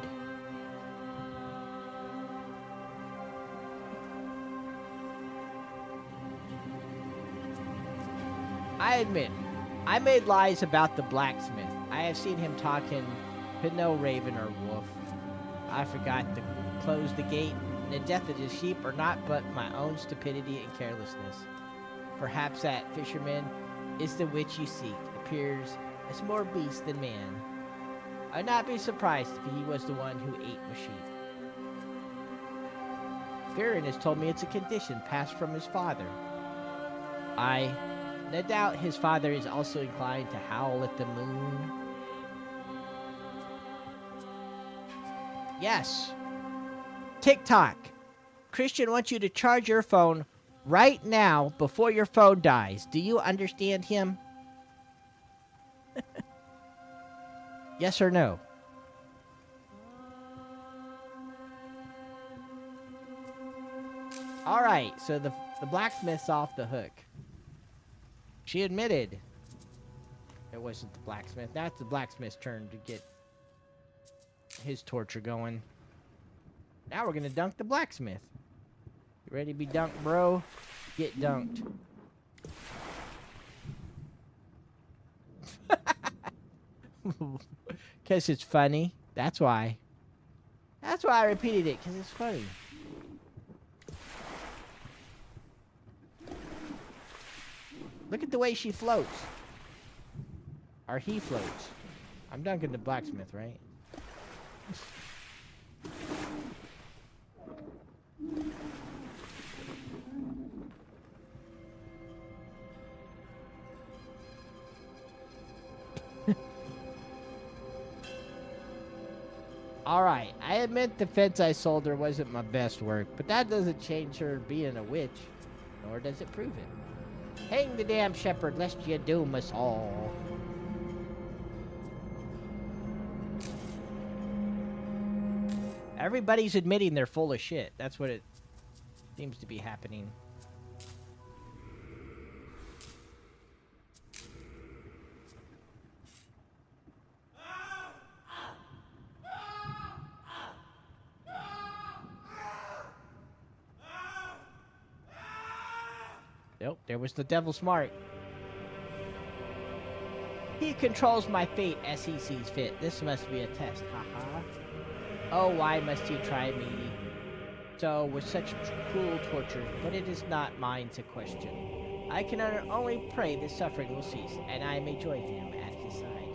I admit, I made lies about the blacksmith. I have seen him talking to no raven or wolf. I forgot to close the gate. The death of his sheep are not but my own stupidity and carelessness. Perhaps that fisherman is the witch you seek. Appears as more beast than man. I'd not be surprised if he was the one who ate my sheep. Farron has told me it's a condition passed from his father. No doubt his father is also inclined to howl at the moon. Yes. TikTok. Christian wants you to charge your phone right now before your phone dies. Do you understand him? Yes or no? Alright, so the blacksmith's off the hook. She admitted it wasn't the blacksmith. Now it's the blacksmith's turn to get his torture going. Now we're gonna dunk the blacksmith. You ready to be dunked, bro? Get dunked. Because it's funny. That's why. That's why I repeated it, because it's funny. Look at the way she floats. Or he floats. I'm dunking the blacksmith, right? Alright, I admit the fence I sold her wasn't my best work, but that doesn't change her being a witch, nor does it prove it. Hang the damn shepherd, lest you doom us all. Everybody's admitting they're full of shit. That's what it seems to be happening. Nope, there was the devil's mark. He controls my fate as he sees fit. This must be a test, haha. Oh, why must you try me? So, with such cruel torture, but it is not mine to question. I can only pray this suffering will cease, and I may join him at his side.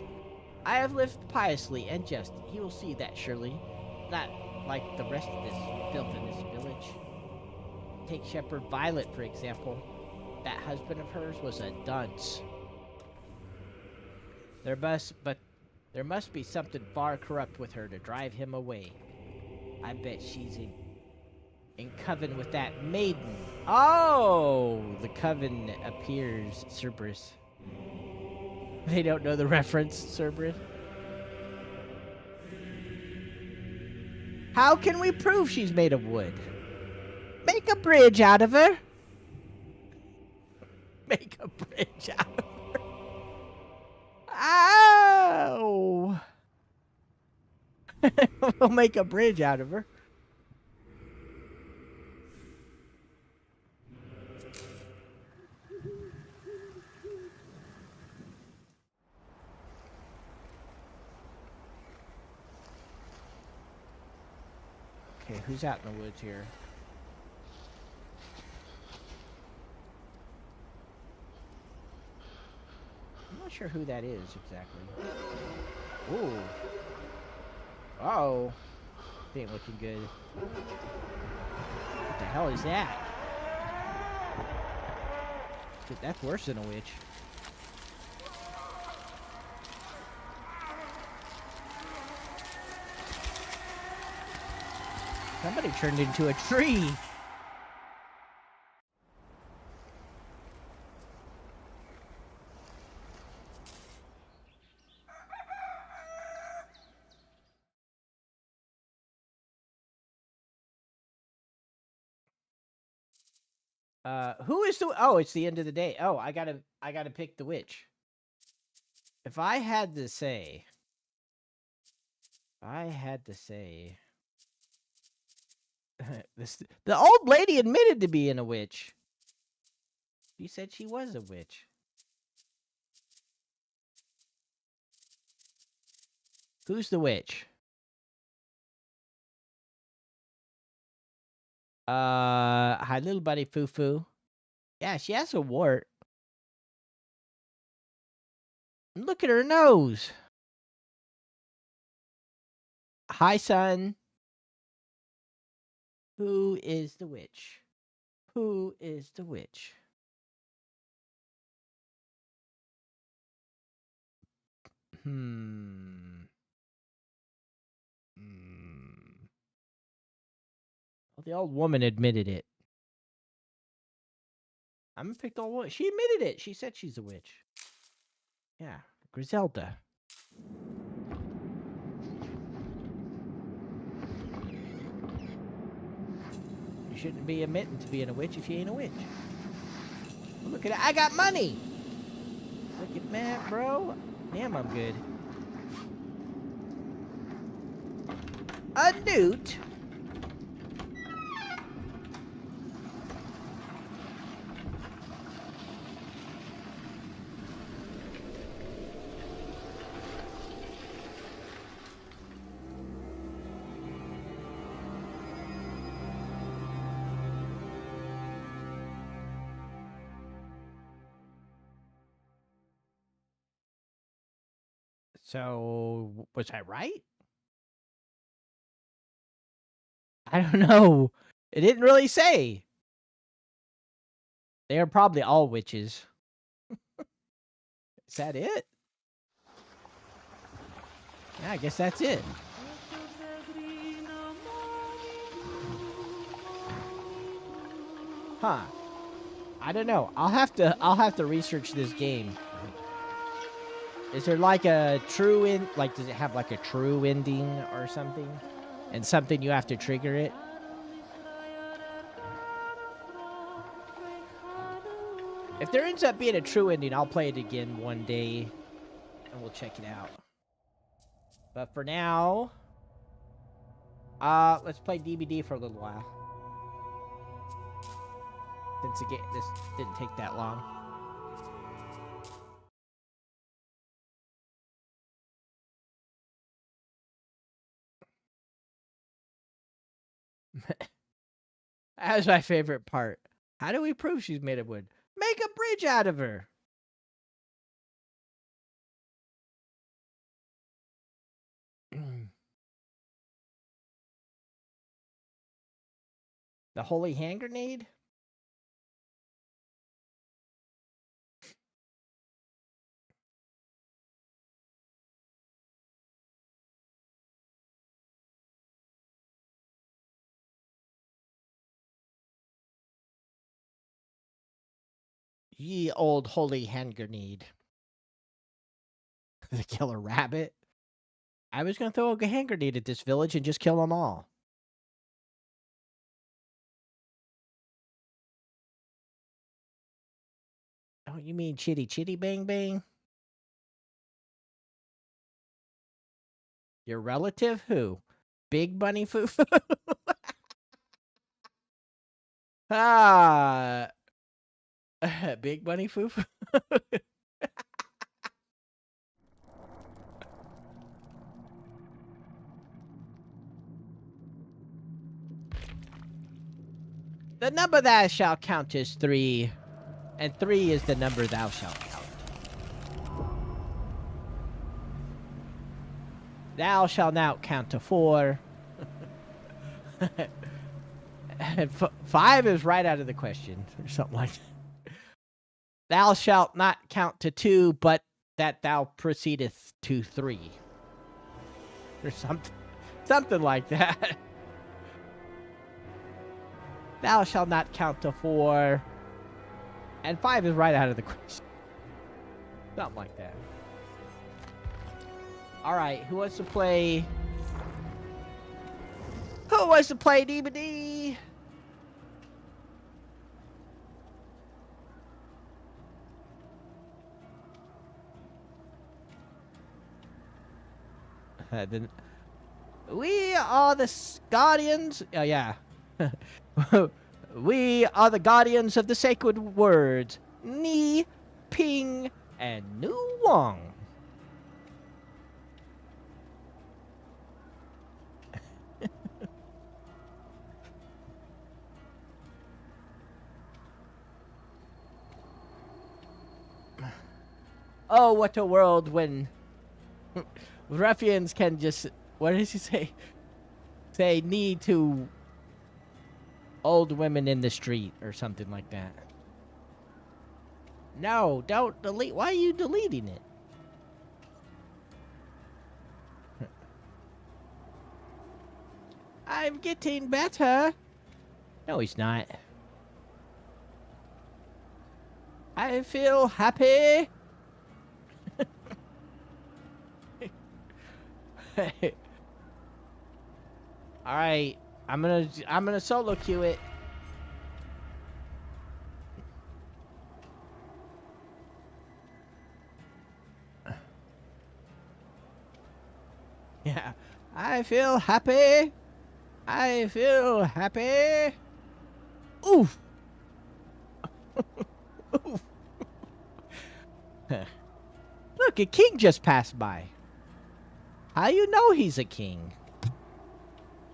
I have lived piously and just. He will see that surely. Not like the rest of this filth in this village. Take Shepherd Violet, for example. That husband of hers was a dunce. There must be something far corrupt with her to drive him away. I bet she's in coven with that maiden. Oh, the coven appears Cerberus. They don't know the reference, Cerberus. How can we prove she's made of wood? Make a bridge out of her. Make a bridge out of her. Ow! We'll make a bridge out of her. Okay, who's out in the woods here? I'm not sure who that is exactly. Ooh. Uh-oh. This ain't looking good. What the hell is that? Dude, that's worse than a witch. Somebody turned into a tree. Who is the? Oh, it's the end of the day. Oh, I gotta pick the witch. If I had to say, the old lady admitted to being a witch. She said she was a witch. Who's the witch? Hi, little buddy, Foo. Yeah, she has a wart. Look at her nose. Hi, son. Who is the witch? Who is the witch? Well, the old woman admitted it. I'm gonna pick the old woman. She admitted it. She said she's a witch. Yeah, Griselda. You shouldn't be admitting to being a witch if you ain't a witch. Look at it. I got money. Look at that, bro. Damn, I'm good. A newt. So, was I right? I don't know. It didn't really say. They are probably all witches. Is that it? Yeah, I guess that's it. Huh. I don't know. I'll have to research this game. Is there like a true does it have like a true ending or something? And something you have to trigger it? If there ends up being a true ending, I'll play it again one day and we'll check it out. But for now, let's play DBD for a little while. Since this didn't take that long. That was my favorite part. How do we prove she's made of wood? Make a bridge out of her. The holy hand grenade? Ye old holy hand grenade. The killer rabbit? I was going to throw a hand grenade at this village and just kill them all. Oh, you mean chitty chitty bang bang? Your relative? Who? Big Bunny Foo? Ah. Big Bunny Foo? The number that shall count is 3, and 3 is the number thou shalt count. Thou shalt now count to 4. And 5 is right out of the question, or something like that. Thou shalt not count to 2, but that thou proceedeth to 3. Or something like that. Thou shalt not count to 4. And 5 is right out of the question. Something like that. Alright, who wants to play? Who wants to play D&D? We are the guardians. Oh, yeah. We are the guardians of the sacred words. Ni, Ping, and Nu Wong. Oh, what a world when ruffians can just, what does he say? Say knee to old women in the street or something like that. No, don't delete. Why are you deleting it? I'm getting better. No, he's not. I feel happy. All right, I'm gonna solo queue it. Yeah, I feel happy. I feel happy. Oof. Oof. Look, a king just passed by. How you know he's a king?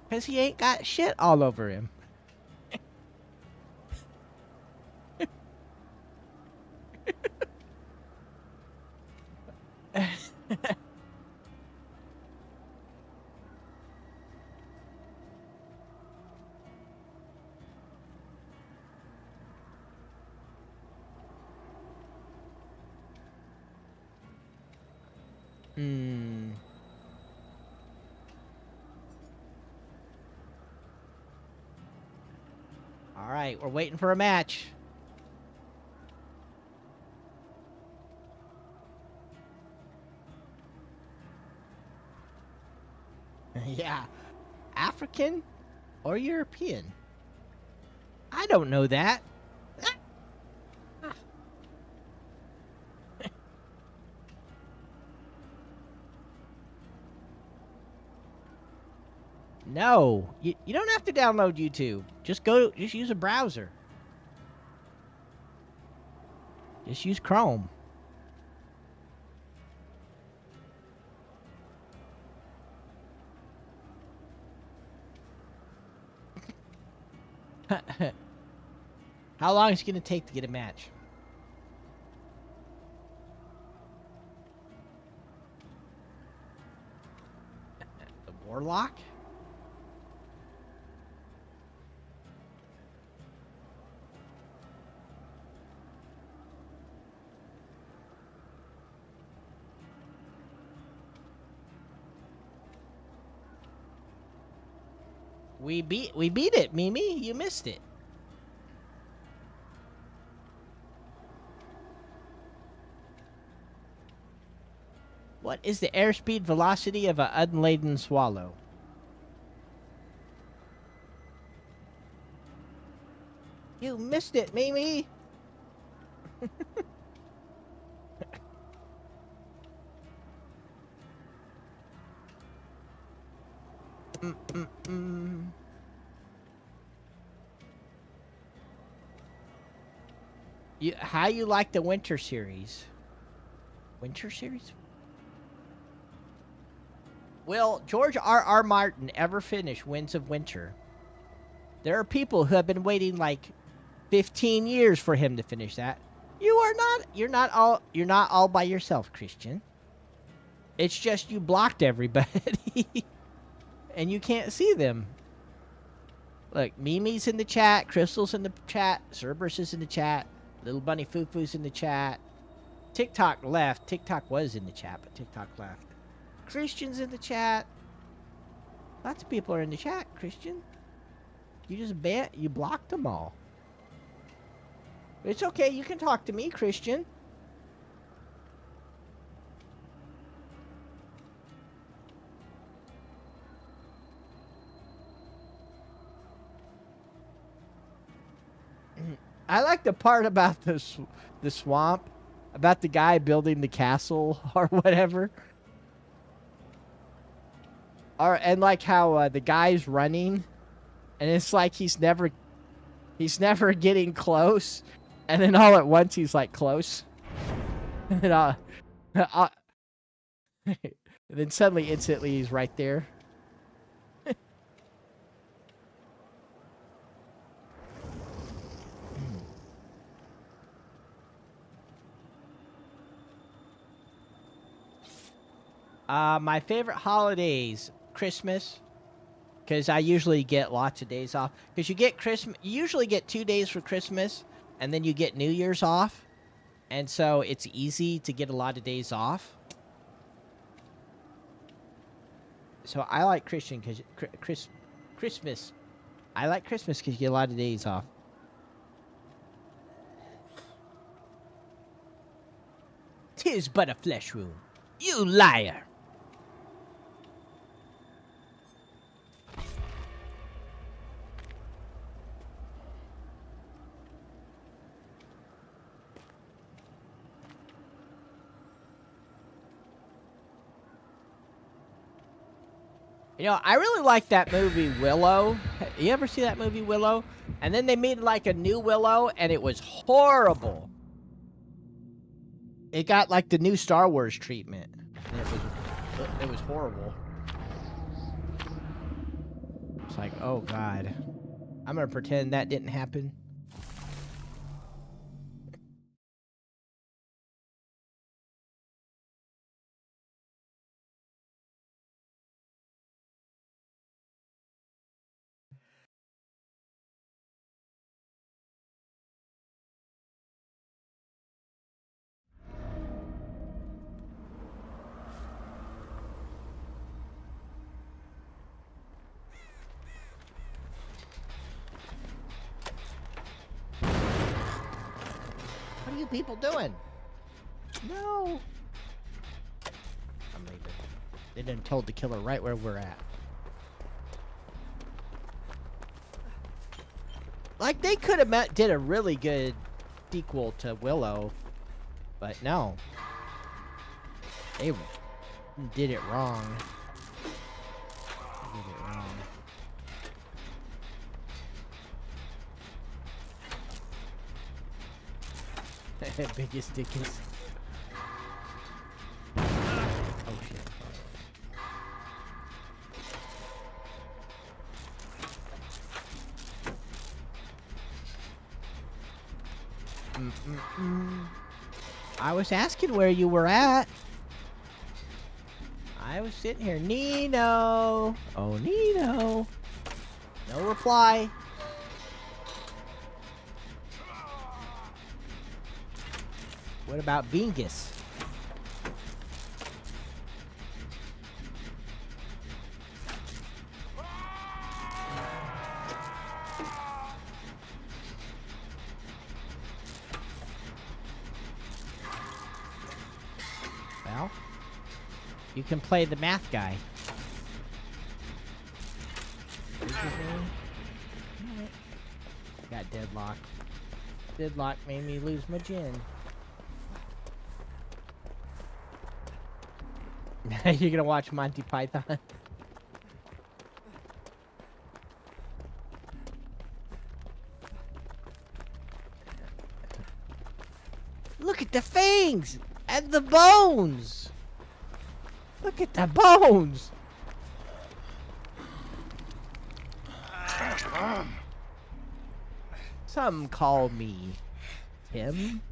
Because he ain't got shit all over him. All right, we're waiting for a match. Yeah. African or European? I don't know that. No, you don't have to download YouTube. Just use a browser. Just use Chrome. How long is it going to take to get a match? The Warlock? We beat it, Mimi. You missed it. What is the airspeed velocity of an unladen swallow? You missed it, Mimi. How you like the winter series? Winter series? Will George R.R. Martin ever finish Winds of Winter? There are people who have been waiting like 15 years for him to finish that. You're not all by yourself, Christian. It's just you blocked everybody and you can't see them. Look, Mimi's in the chat, Crystal's in the chat, Cerberus is in the chat, Little Bunny Fufu's in the chat. TikTok left. TikTok was in the chat, but TikTok left. Christian's in the chat. Lots of people are in the chat, Christian. You blocked them all. It's okay, you can talk to me, Christian. I like the part about the swamp, about the guy building the castle or whatever. And like how the guy's running, and it's like he's never getting close, and then all at once he's like close, and then, and then suddenly, instantly, he's right there. My favorite holidays, Christmas, because I usually get lots of days off. Because you usually get 2 days for Christmas, and then you get New Year's off, and so it's easy to get a lot of days off. So I like Christian because Christmas. I like Christmas because you get a lot of days off. "'Tis but a flesh wound, you liar." You know, I really like that movie Willow. You ever see that movie Willow? And then they made like a new Willow, and it was horrible. It got like the new Star Wars treatment. And it was horrible. It's like, oh god. I'm gonna pretend that didn't happen. What are you people doing? No. I'm leaving. They done told the killer right where we're at. Like, they could have did a really good sequel to Willow, but no. They did it wrong. They did it wrong. Biggest dickens. Oh shit. I was asking where you were at. I was sitting here. Nino! Oh, Nino! No reply. What about Bingus? Well, you can play the math guy. Got deadlocked. Deadlock made me lose my gin. You're gonna watch Monty Python? Look at the fangs and the bones. Look at the bones. Some call me Tim.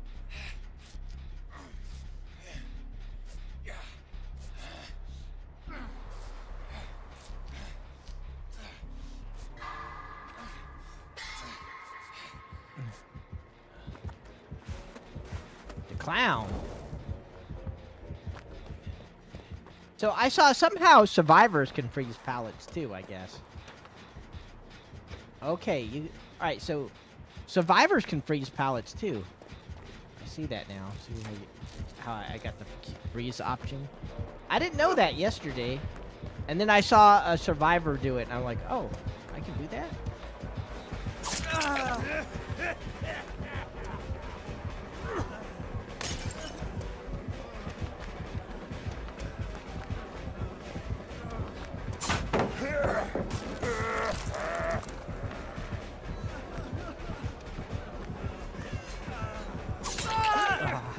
The clown. So I saw somehow survivors can freeze pallets too, I guess. Okay, you alright, so survivors can freeze pallets too. I see that now. See how I got the freeze option. I didn't know that yesterday. And then I saw a survivor do it, and I'm like, oh, I can do that?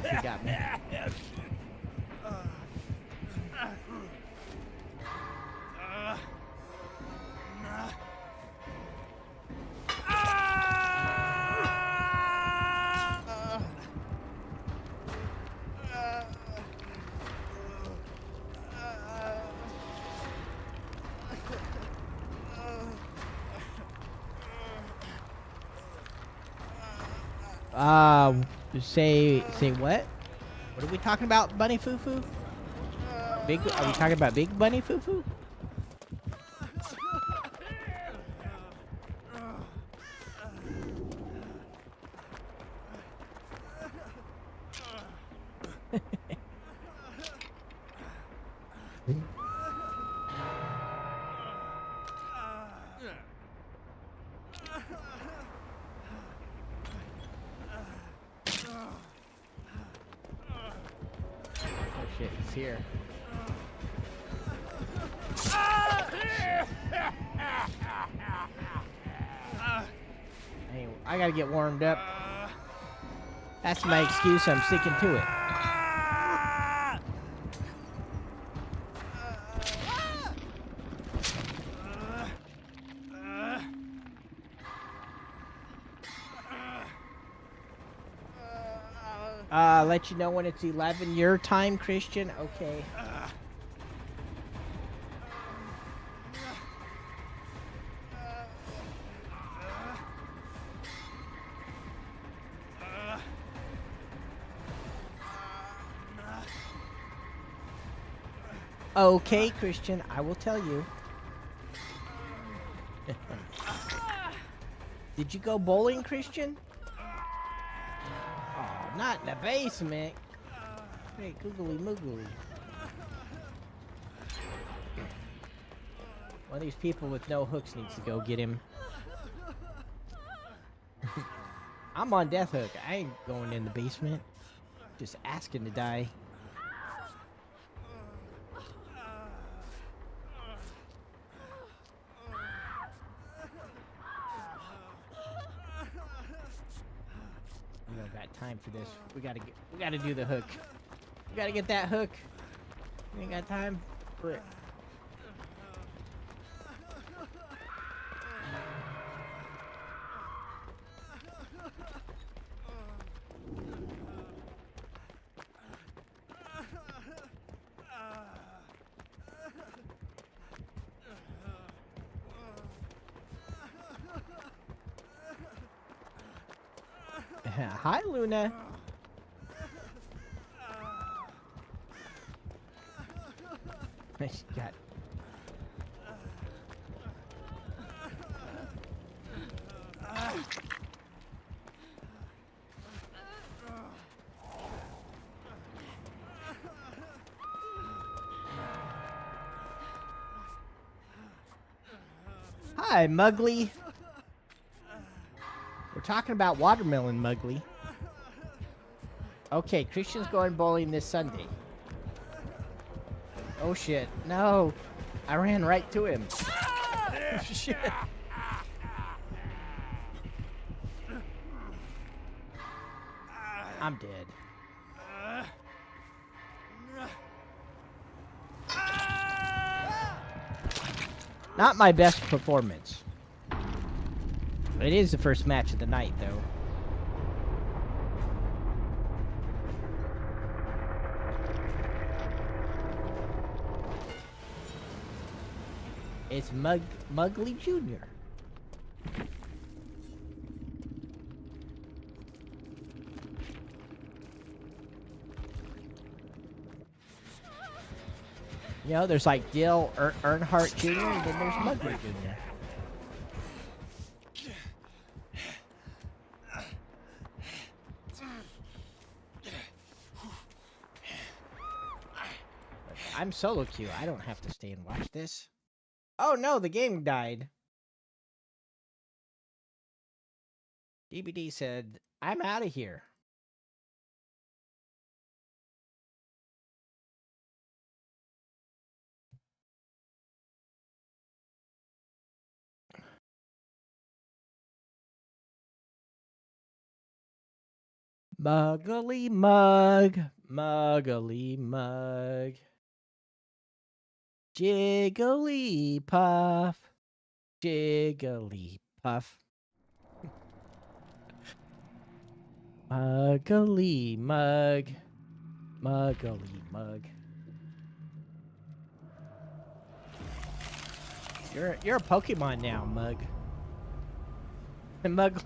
He got me. Say what? What are we talking about, Bunny Foo Foo? Are we talking about Big Bunny Foo Foo? Shit, he's here. Hey, I gotta get warmed up. That's my excuse, I'm sticking to it. Let you know when it's 11 your time, Christian. Okay. Okay, Christian, I will tell you. Did you go bowling, Christian? Oh, not in the basement. Hey, googly moogly. One of these people with no hooks needs to go get him. I'm on death hook. I ain't going in the basement. Just asking to die. We don't got time for this. We gotta do the hook. We gotta get that hook. We ain't got time for it. Hi, Luna. She got. Hi, Mugly. We're talking about watermelon, Mugly. Okay, Christian's going bowling this Sunday. Oh shit, no. I ran right to him. Oh, shit. I'm dead. Not my best performance. It is the first match of the night, though. It's Mugly Jr. You know, there's like Dale Earnhardt Jr. and then there's Mugly Jr. I'm solo queue. I don't have to stay and watch this. Oh no, the game died. DBD said, I'm out of here. Muggly mug, muggly mug. Jiggly puff, jiggly puff. Muggly mug, muggly mug. You're a Pokemon now, Mug. Mug.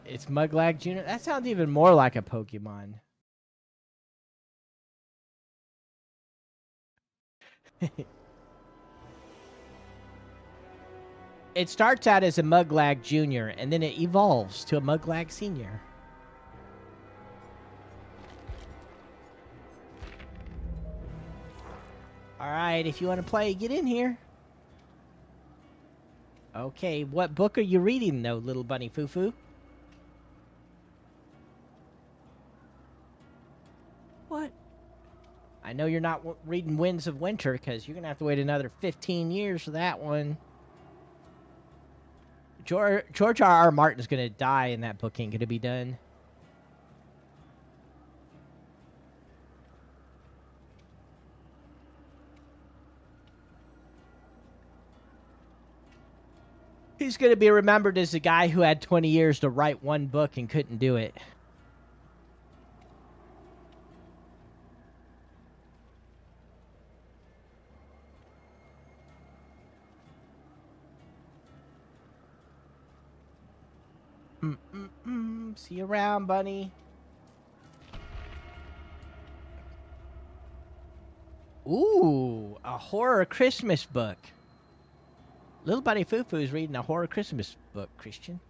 It's Muglag Jr. That sounds even more like a Pokemon. It starts out as a Muglag Jr. and then it evolves to a Muglag Senior. Alright, if you want to play, get in here. Okay, what book are you reading, though, little bunny foo-foo? What? I know you're not reading Winds of Winter, because you're going to have to wait another 15 years for that one. George R.R. Martin's going to die, and that book ain't going to be done. He's going to be remembered as the guy who had 20 years to write one book and couldn't do it. See you around, bunny. Ooh, a horror Christmas book. Little Bunny Foo-Foo is reading a horror Christmas book, Christian.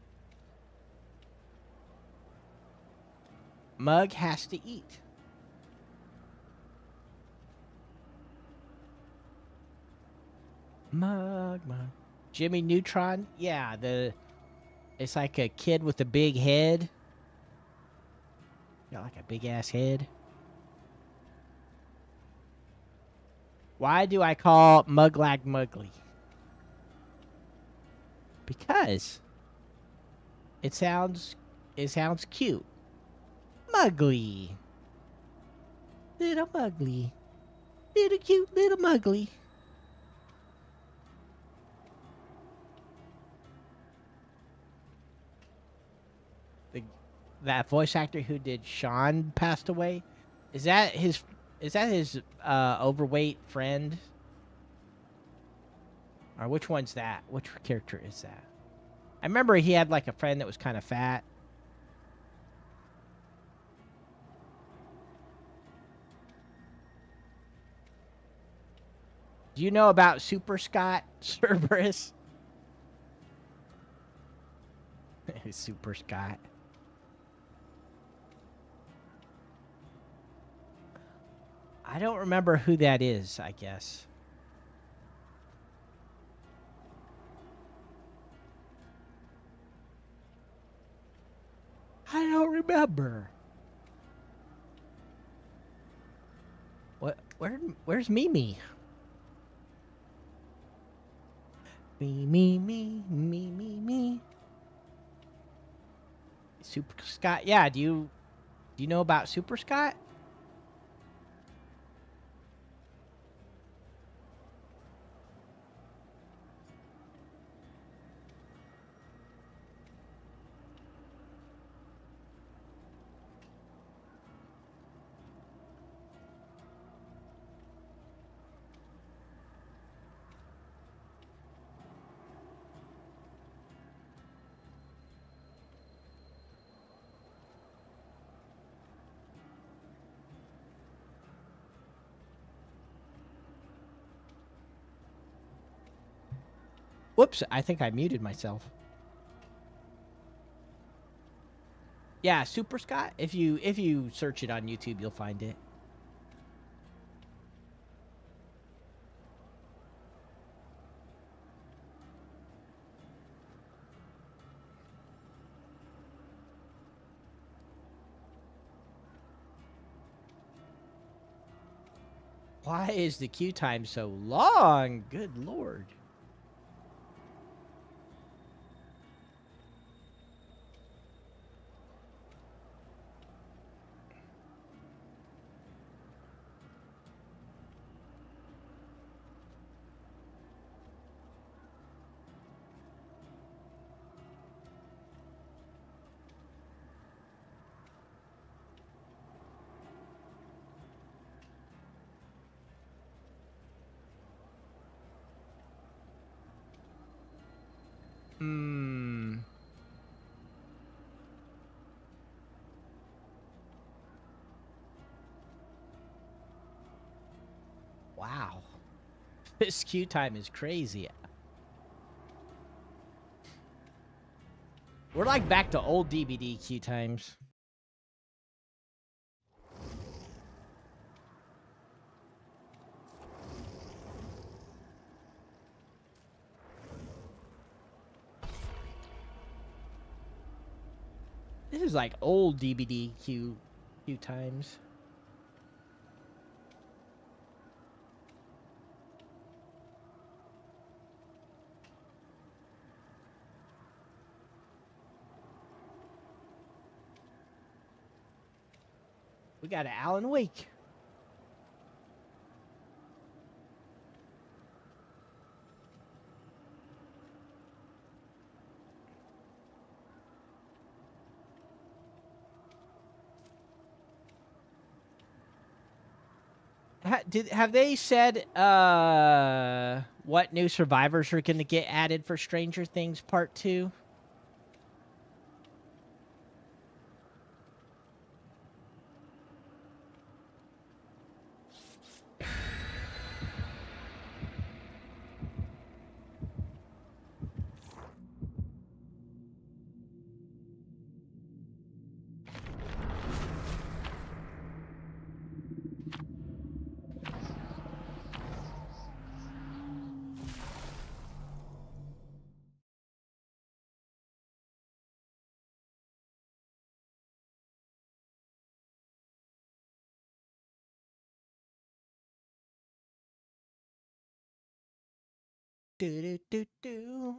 Mug has to eat. Mug. Jimmy Neutron? Yeah, it's like a kid with a big head. Got like a big-ass head. Why do I call Muglag Mugly? Because it sounds cute. Mugly. Little Mugly. Little cute little Mugly. That voice actor who did Sean passed away. Is that his overweight friend? Or which one's that? Which character is that? I remember he had like a friend that was kind of fat. Do you know about Super Scott Cerberus? Super Scott. I don't remember who that is, I guess. I don't remember. What? Where's Mimi? Me. Super Scott. Yeah, do you know about Super Scott? Whoops, I think I muted myself. Yeah, Super Scott. If you search it on YouTube, you'll find it. Why is the queue time so long? Good lord. Wow. This queue time is crazy. We're like back to old DVD queue times. This is like old DVD queue times. We got an Alan Wake. Have they said what new survivors are going to get added for Stranger Things Part 2? Do.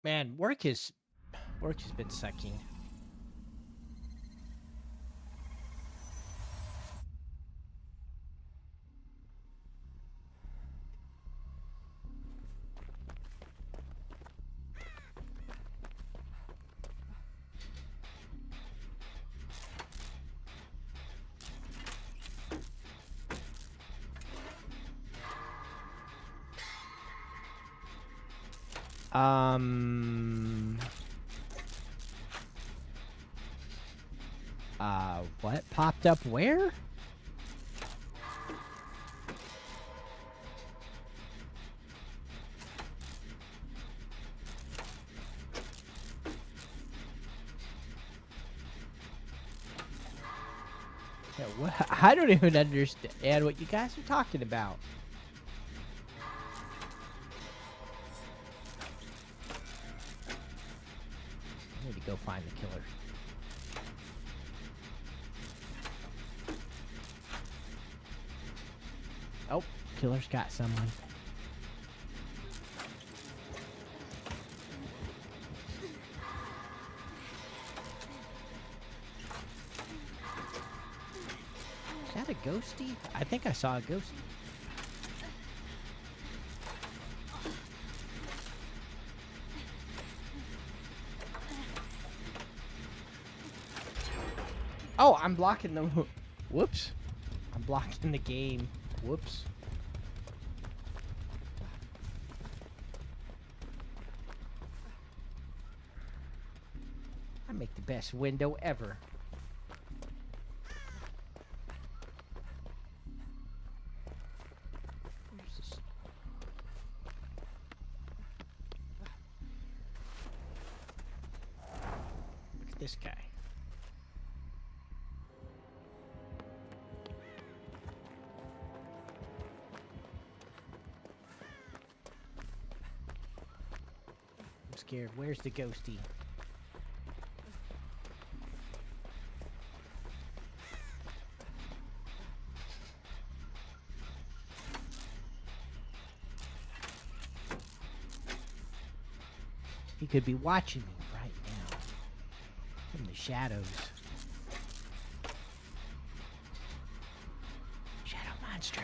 Man, work has been sucking. What popped up where? Yeah, what? I don't even understand what you guys are talking about. I need to go find the killer. Oh, killer's got someone. Is that a ghosty? I think I saw a ghosty. Oh, I'm blocking them. Whoops. I'm blocking the game. Whoops. I make the best window ever. Where's this? this guy. I'm scared. Where's the ghosty? He could be watching me right now from the shadows. Shadow monster.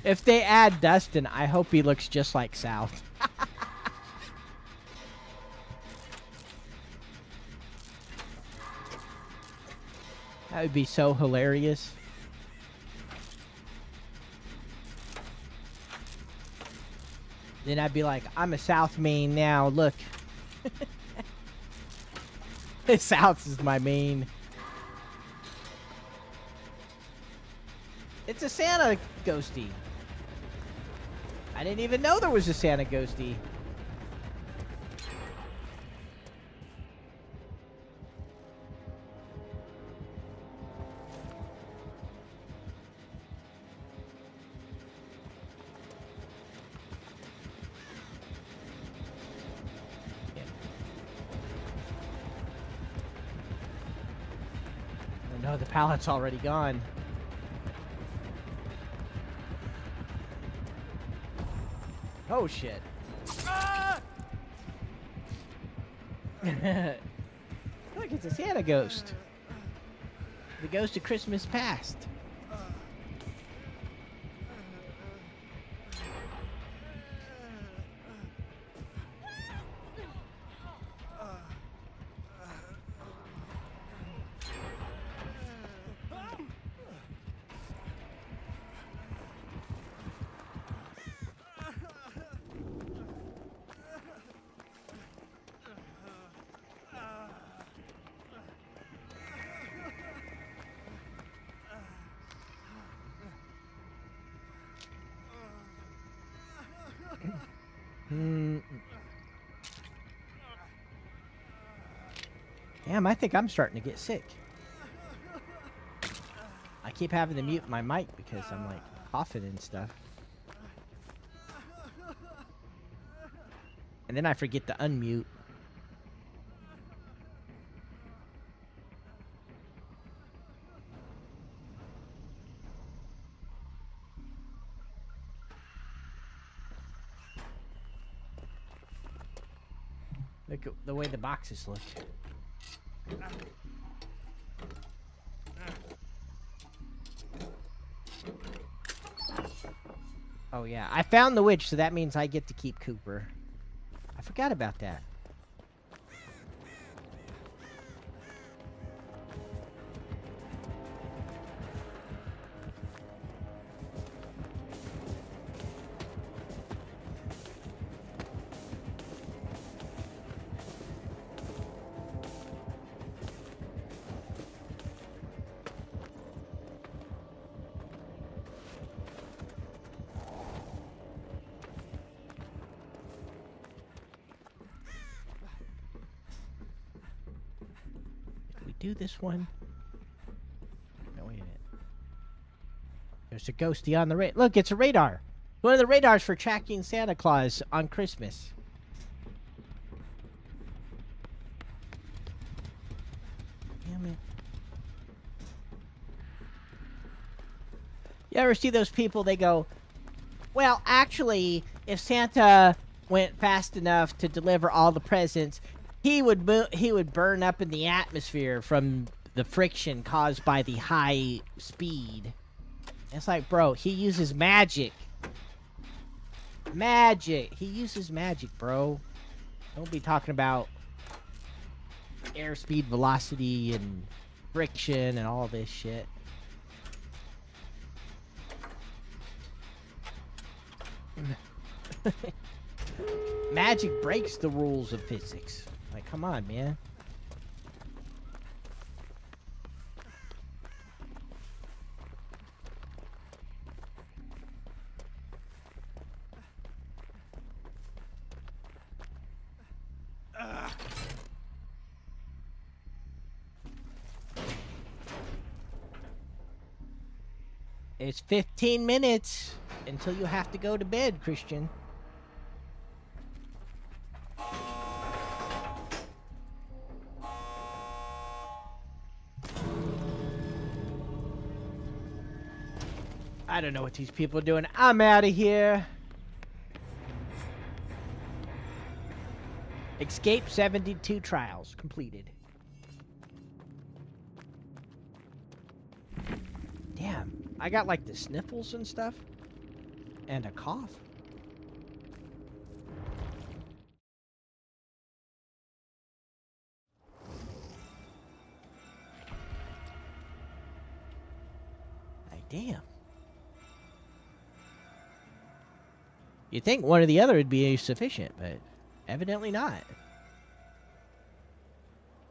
If they add Dustin, I hope he looks just like South. That would be so hilarious. Then I'd be like, I'm a South main now, look. South is my main. It's a Santa ghosty. I didn't even know there was a Santa ghosty. Oh no, the pallet's already gone. Oh shit. Ah! Look, it's a Santa ghost. The ghost of Christmas past. Damn, I think I'm starting to get sick. I keep having to mute my mic because I'm like coughing and stuff. And then I forget to unmute. Look at the way the boxes look. Oh yeah, I found the witch, so that means I get to keep Cooper. I forgot about that. Do this one? No, wait a minute. There's a ghosty on the radar. Look, it's a radar. One of the radars for tracking Santa Claus on Christmas. Damn it. You ever see those people, they go, well, actually, if Santa went fast enough to deliver all the presents, he would burn up in the atmosphere from the friction caused by the high speed. It's like, bro, he uses magic. Magic. He uses magic, bro. Don't be talking about airspeed, velocity, and friction and all this shit. Magic breaks the rules of physics. Like, come on, man. It's 15 minutes until you have to go to bed, Christian. I don't know what these people are doing. I'm out of here. Escape 72 trials completed. Damn, I got like the sniffles and stuff. And a cough. Like, damn. You'd think one or the other would be sufficient, but evidently not.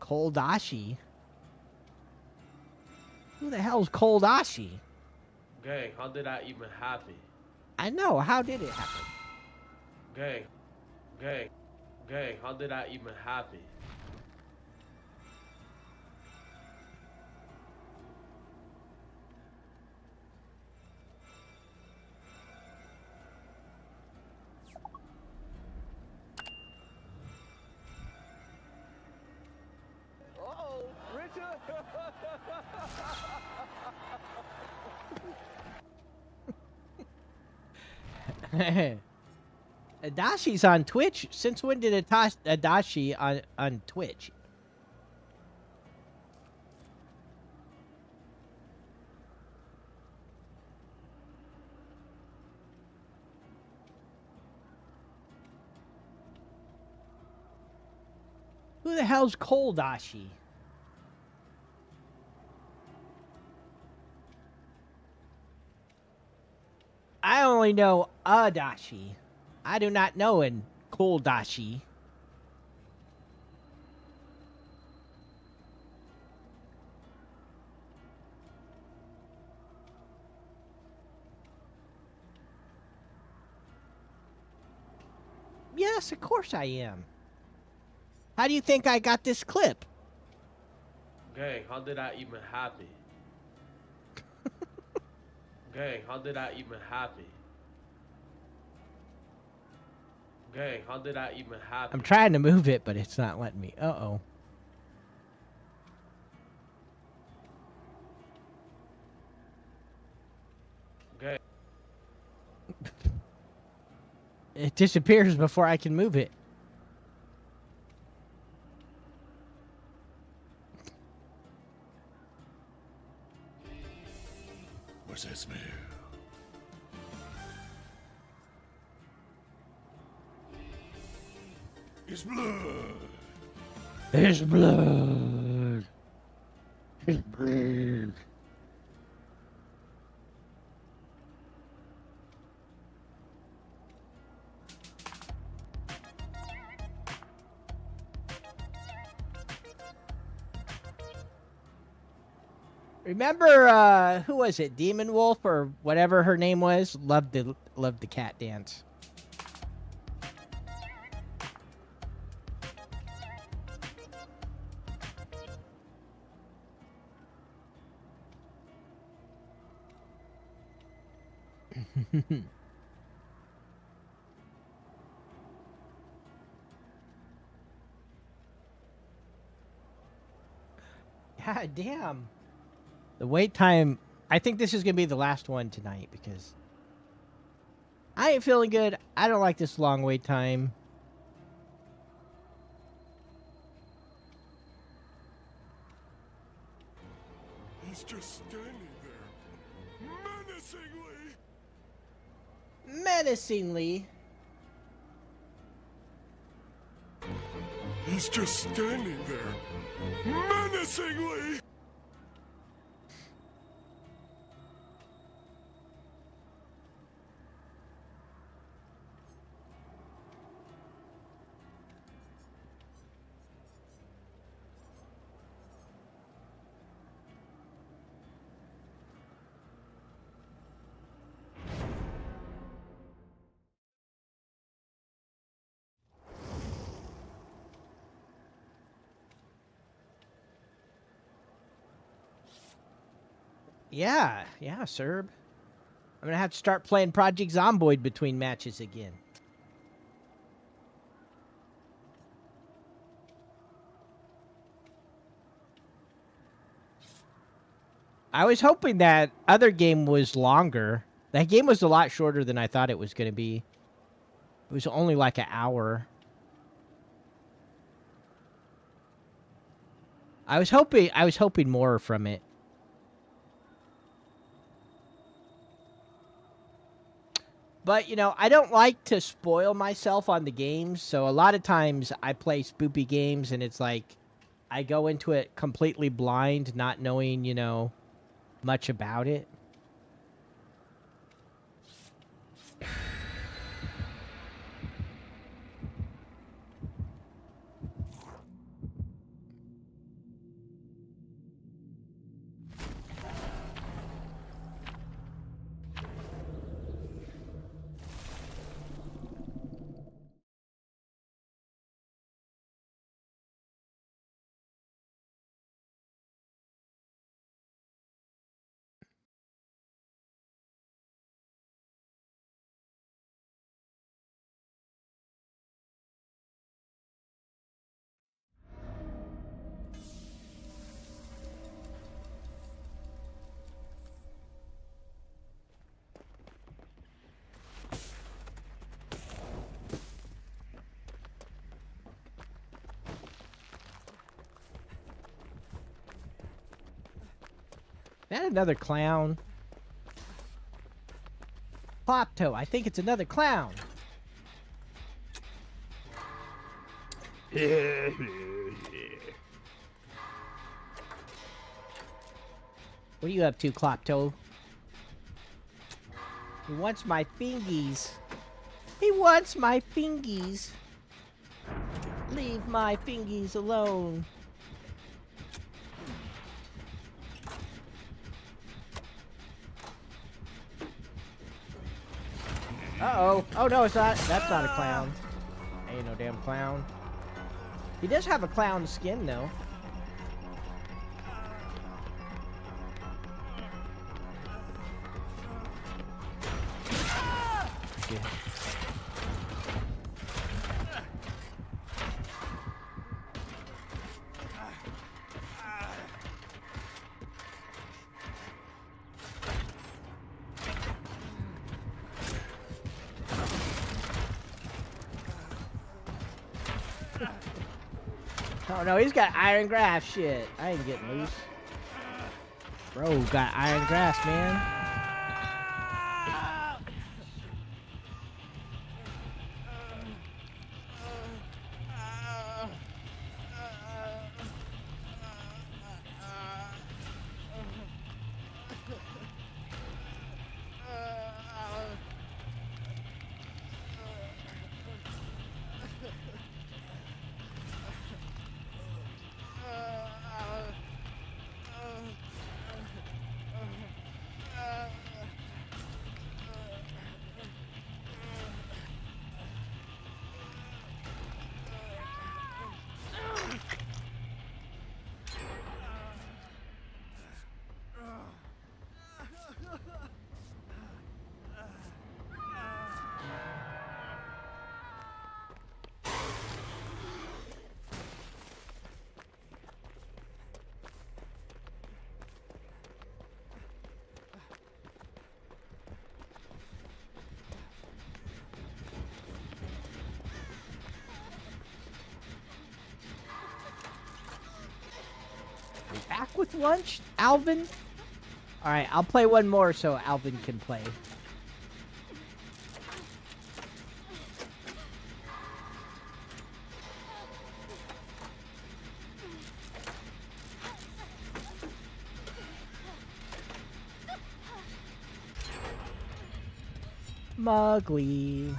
Koldashi? Who the hell's Koldashi? Gang, how did that even happen? I know, how did it happen? Gang, how did that even happen? Uh-oh, Richard! Adashi's on Twitch? Since when did Adashi on Twitch? Who the hell's Koldashi? I only know Adashi. I do not know an Koldashi. Yes, of course I am. How do you think I got this clip? Gang, how did that even happen? Gang, how did that even happen? Gang, how did that even happen? I'm trying to move it, but it's not letting me. Uh-oh. Gang. It disappears before I can move it. What's that smell? It's blood! It's blood. It's blood. Remember, who was it? Demon Wolf or whatever her name was? Loved the cat dance. God damn. The wait time, I think this is going to be the last one tonight because I ain't feeling good. I don't like this long wait time. He's just standing there, menacingly! Menacingly. He's just standing there, menacingly! Yeah, Serb. I'm gonna have to start playing Project Zomboid between matches again. I was hoping that other game was longer. That game was a lot shorter than I thought it was gonna be. It was only like an hour. I was hoping more from it. But, you know, I don't like to spoil myself on the games, so a lot of times I play spoopy games and it's like I go into it completely blind, not knowing, you know, much about it. That another clown. Klopto, I think it's another clown. What are you up to, Klopto? He wants my fingies. He wants my fingies. Leave my fingies alone. Uh-oh. Oh, no, it's not. That's not a clown. Ain't no damn clown. He does have a clown skin, though. Shit. Oh no, he's got iron grasp. Shit, I ain't getting loose. Bro, got iron grasp, man. Back with lunch, Alvin? Alright, I'll play one more so Alvin can play. Mugly.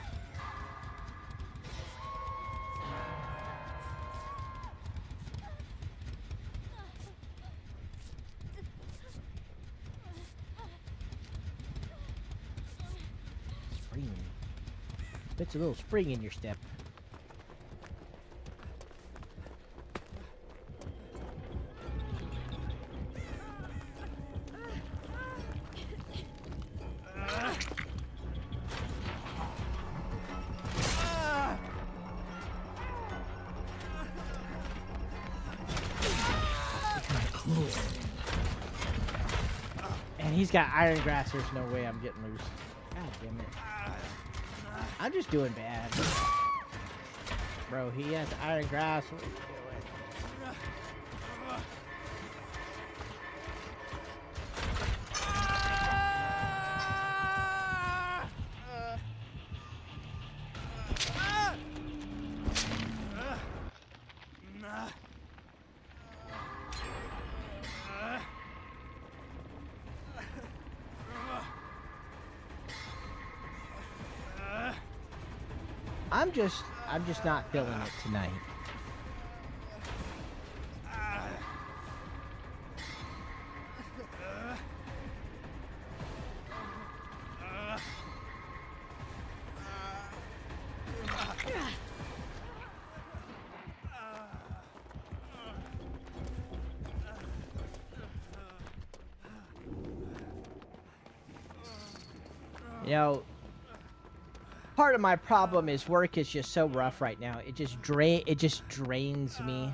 Spring. Puts a little spring in your step. He's got iron grass. There's no way I'm getting loose. God damn it. I'm just doing bad. Bro, he has iron grass. What are you doing? I'm just not feeling it tonight. You know, part of my problem is work is just so rough right now. It just drains me.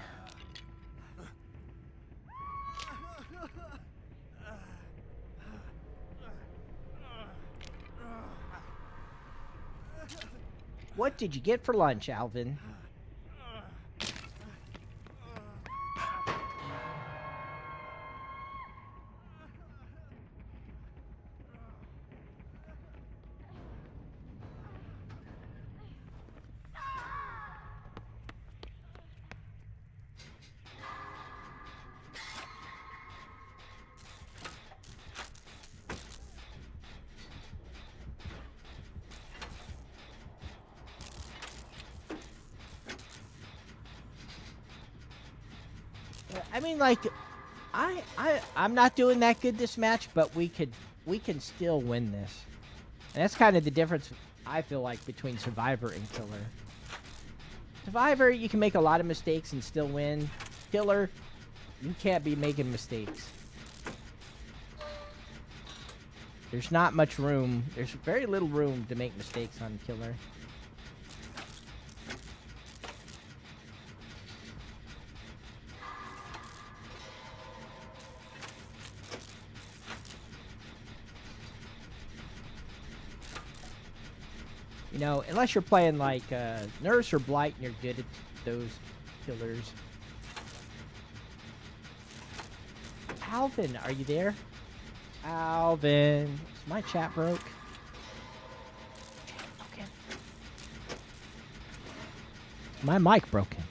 What did you get for lunch, Alvin? I mean, like, I'm not doing that good this match, but we can still win this. And that's kind of the difference I feel like between Survivor and Killer. Survivor, you can make a lot of mistakes and still win. Killer, you can't be making mistakes. There's not much room. There's very little room to make mistakes on Killer. You know, unless you're playing like Nurse or Blight and you're good at those killers. Alvin, are you there? Alvin. Is my chat broke? Okay. My mic broken.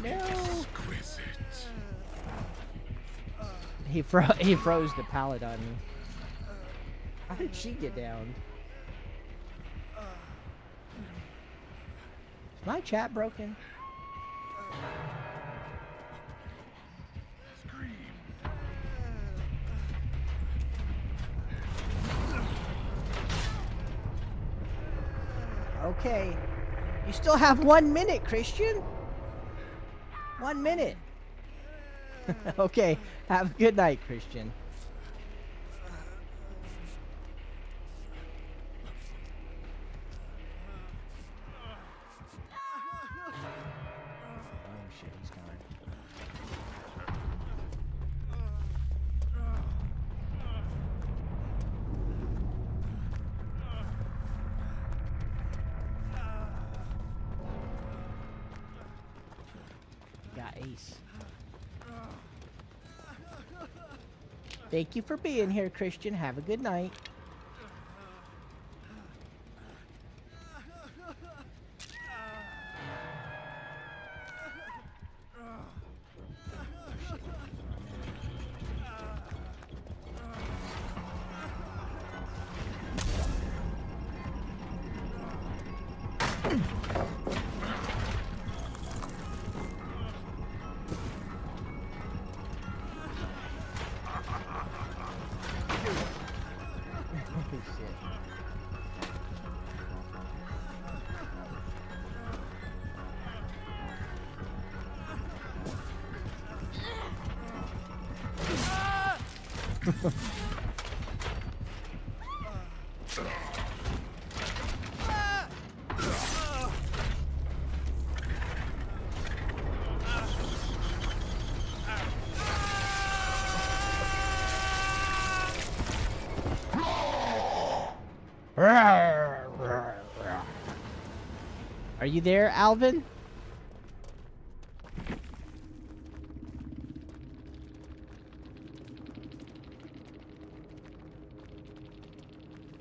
No. He froze the pallet on me. How did she get down? Is my chat broken? Okay. You still have 1 minute, Christian. 1 minute. Okay. Have a good night, Christian. Oh shit, he's gone. Got Ace. Thank you for being here, Christian. Have a good night. shit. Are you there, Alvin?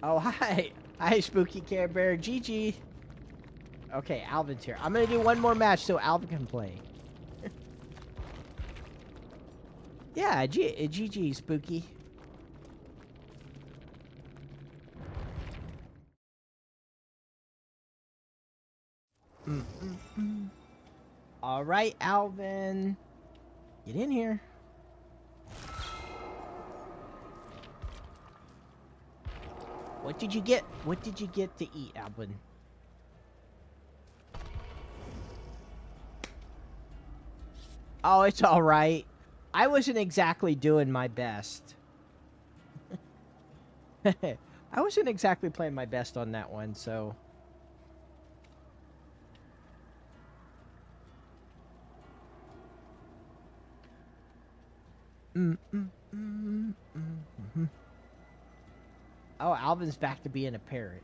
Oh, hi. Hi, Spooky Care Bear. GG. Okay, Alvin's here. I'm gonna do one more match so Alvin can play. Yeah, GG, Spooky. All right, Alvin. Get in here. What did you get? What did you get to eat, Alvin? Oh, it's all right. I wasn't exactly doing my best. I wasn't exactly playing my best on that one, so... Oh, Alvin's back to being a parrot.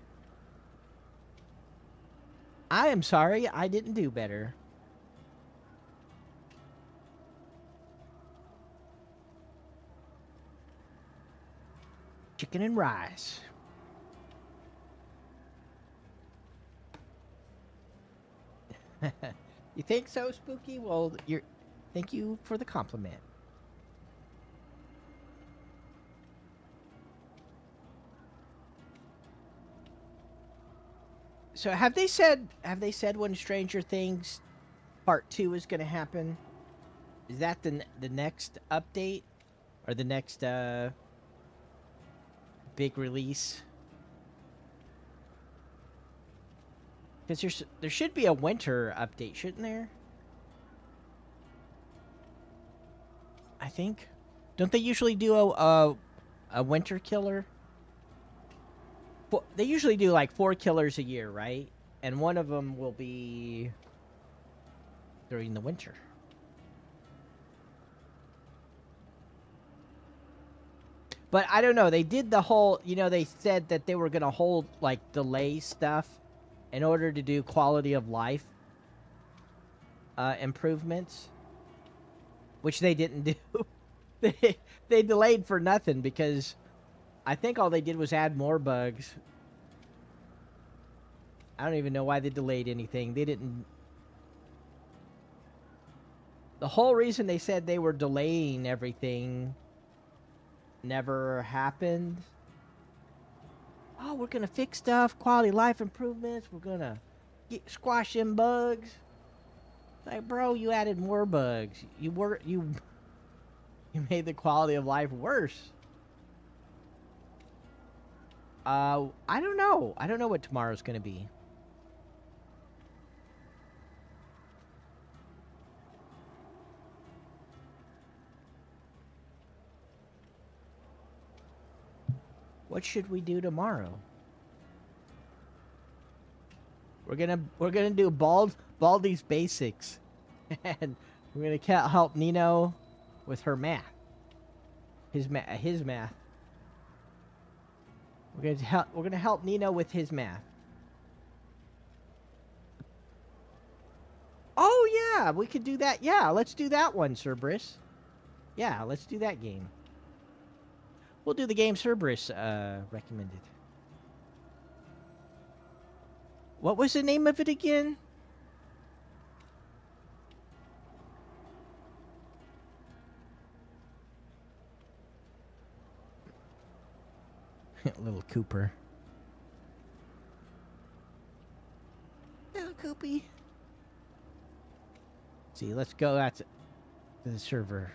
I am sorry, I didn't do better. Chicken and rice. You think so, Spooky? Well, thank you for the compliment. So have they said when Stranger Things Part 2 is going to happen? Is that the next update or the next big release? Because there should be a winter update, shouldn't there? I think. Don't they usually do a winter killer? They usually do like 4 killers a year, right? And one of them will be during the winter. But I don't know. They did the whole, they said that they were going to hold like delay stuff in order to do quality of life improvements, which they didn't do. They delayed for nothing because I think all they did was add more bugs. I don't even know why they delayed anything. They didn't... The whole reason they said they were delaying everything never happened. Oh, we're gonna fix stuff, quality of life improvements. We're gonna squash them bugs. Like, bro, you added more bugs. You made the quality of life worse. I don't know. I don't know what tomorrow's gonna be. What should we do tomorrow? We're gonna do Baldi's Basics, and we're gonna help Nino with her math. His math. We're gonna help Nino with his math. Oh yeah, we could do that. Yeah, let's do that one, Cerberus. Yeah, let's do that game. We'll do the game Cerberus recommended. What was the name of it again? Little Cooper. Little Coopy. See, let's go out to the server.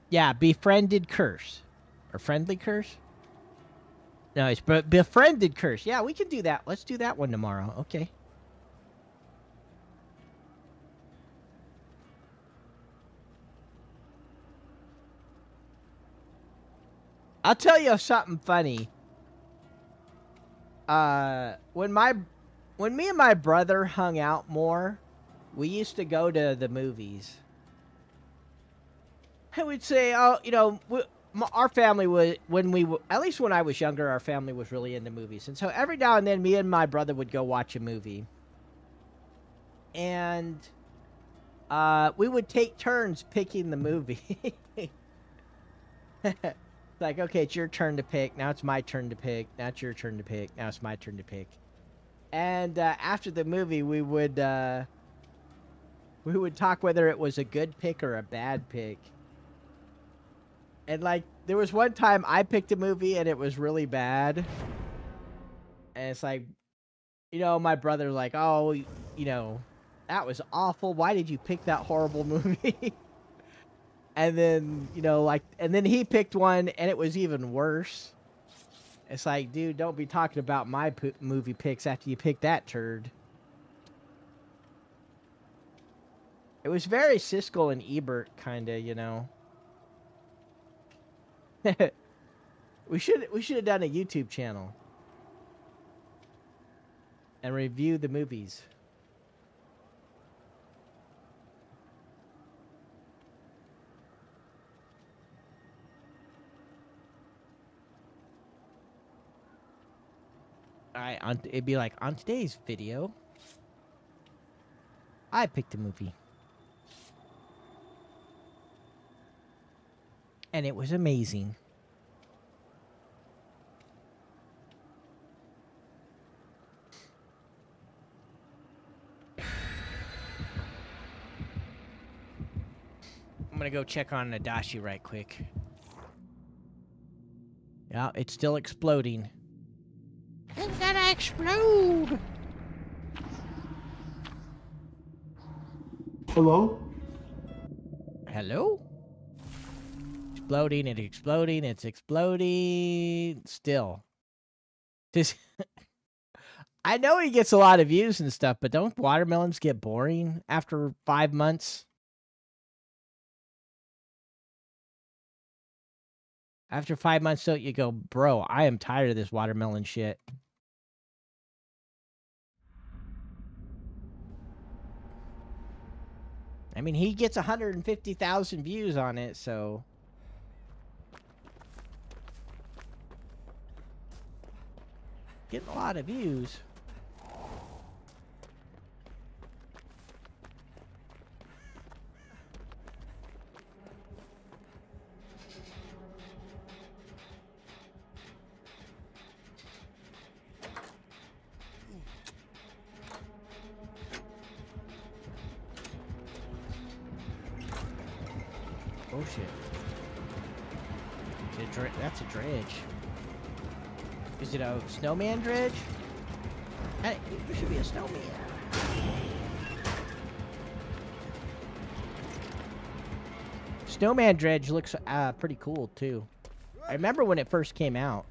Yeah, befriended curse. Or friendly curse? No, it's befriended curse. Yeah, we can do that. Let's do that one tomorrow. Okay. I'll tell you something funny. When me and my brother hung out more, we used to go to the movies. I would say, oh, you know, our family was, at least when I was younger, our family was really into movies. And so every now and then, me and my brother would go watch a movie. And we would take turns picking the movie. Like, okay, it's your turn to pick. Now it's my turn to pick. Now it's your turn to pick. Now it's my turn to pick. And after the movie, we would talk whether it was a good pick or a bad pick. And like, there was one time I picked a movie and it was really bad. And it's like, you know, my brother's like, oh, you know, that was awful. Why did you pick that horrible movie? And then, you know, like, and then he picked one and it was even worse. It's like, dude, don't be talking about my movie picks after you pick that turd. It was very Siskel and Ebert kind of, you know. we should have done a YouTube channel and review the movies. All right, it'd be like, on today's video, I picked a movie. And it was amazing. I'm gonna go check on Nadashi right quick. Yeah, it's still exploding. It's gonna explode! Hello? Hello? Exploding, it's exploding, it's exploding. Still. Just I know he gets a lot of views and stuff, but don't watermelons get boring after 5 months? After 5 months, don't you go, bro, I am tired of this watermelon shit. I mean, he gets 150,000 views on it, so... Getting a lot of views. Oh shit. That's a dredge. Is it a snowman dredge? Hey, there should be a snowman. Snowman dredge looks pretty cool too. I remember when it first came out.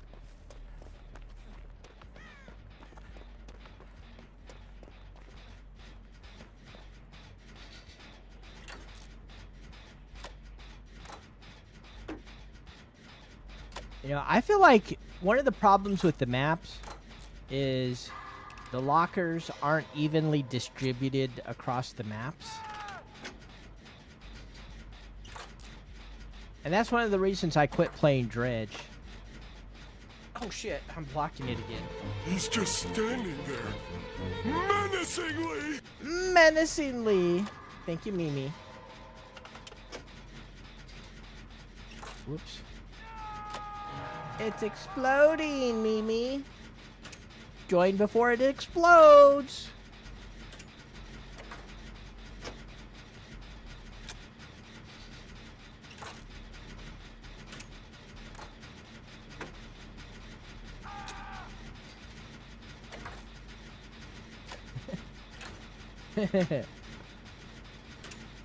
You know, I feel like one of the problems with the maps is the lockers aren't evenly distributed across the maps. And that's one of the reasons I quit playing Dredge. Oh shit, I'm blocking it again. He's just standing there, menacingly. Menacingly. Thank you, Mimi. Whoops. It's exploding, Mimi. Join before it explodes.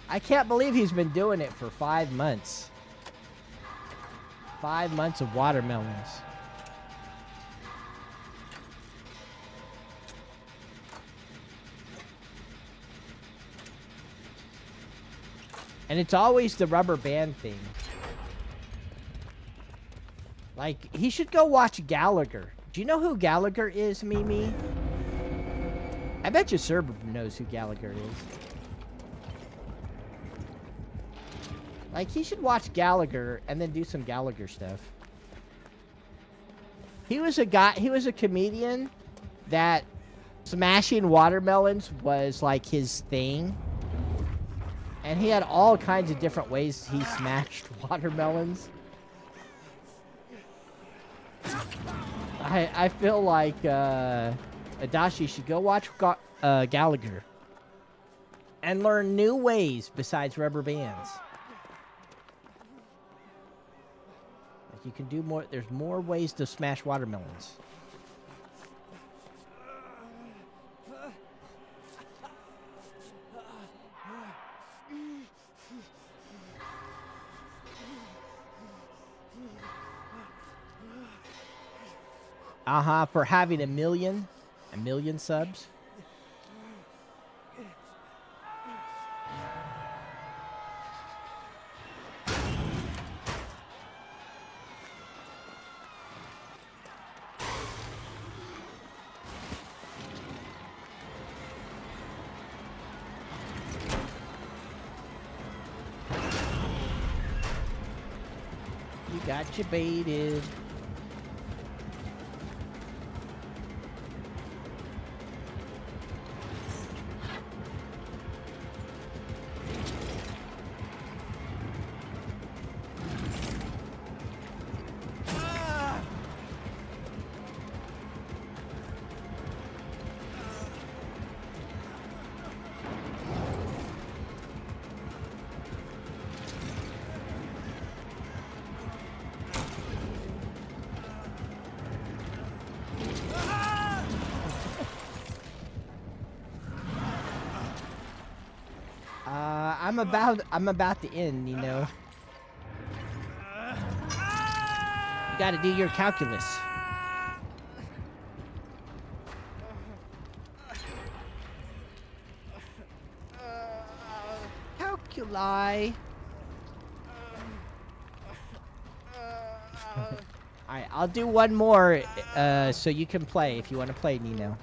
I can't believe he's been doing it for 5 months. 5 months of watermelons. And it's always the rubber band thing. Like, he should go watch Gallagher. Do you know who Gallagher is, Mimi? I bet you Cerber knows who Gallagher is. Like, he should watch Gallagher and then do some Gallagher stuff. He was a comedian that smashing watermelons was like his thing. And he had all kinds of different ways he smashed watermelons. I feel like Adachi should go watch Gallagher and learn new ways besides rubber bands. Like, you can do more. There's more ways to smash watermelons. For having a million subs. You got you baited. I'm about to end, you know. You gotta do your calculus. Calculi. Alright, I'll do one more so you can play if you want to play, Nino.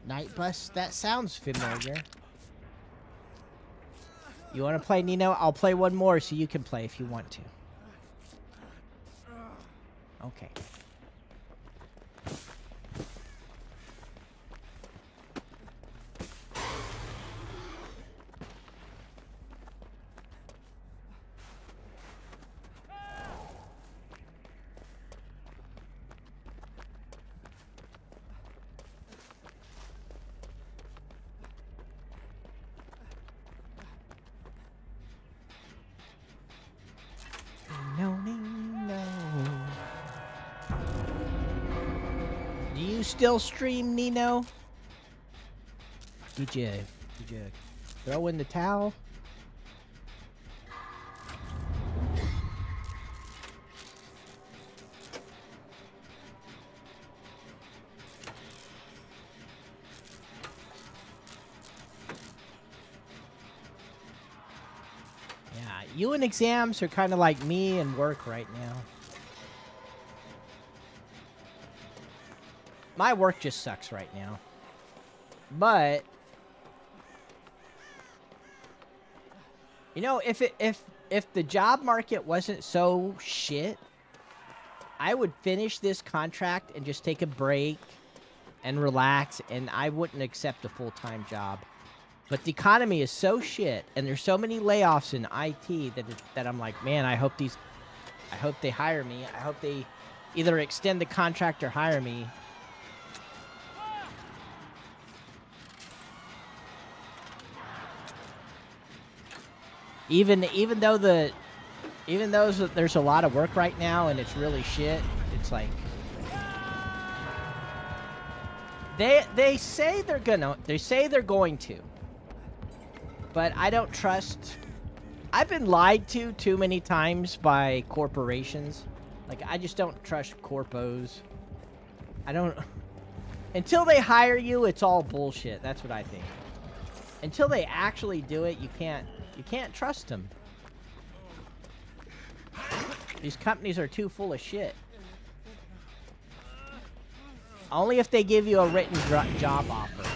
Night Bus? That sounds familiar. You want to play, Nino? I'll play one more so you can play if you want to. Okay. Still stream, Nino? Did you throw in the towel? Yeah, you and exams are kind of like me and work right now. My work just sucks right now. But you know, if the job market wasn't so shit, I would finish this contract and just take a break and relax, and I wouldn't accept a full-time job. But the economy is so shit, and there's so many layoffs in IT that I'm like, man, I hope they hire me. I hope they either extend the contract or hire me. Even though there's a lot of work right now and it's really shit, it's like they say they're going to, but I don't trust. I've been lied to too many times by corporations. Like, I just don't trust corpos. I don't. Until they hire you, it's all bullshit. That's what I think. Until they actually do it, you can't trust them. These companies are too full of shit. Only if they give you a written job offer.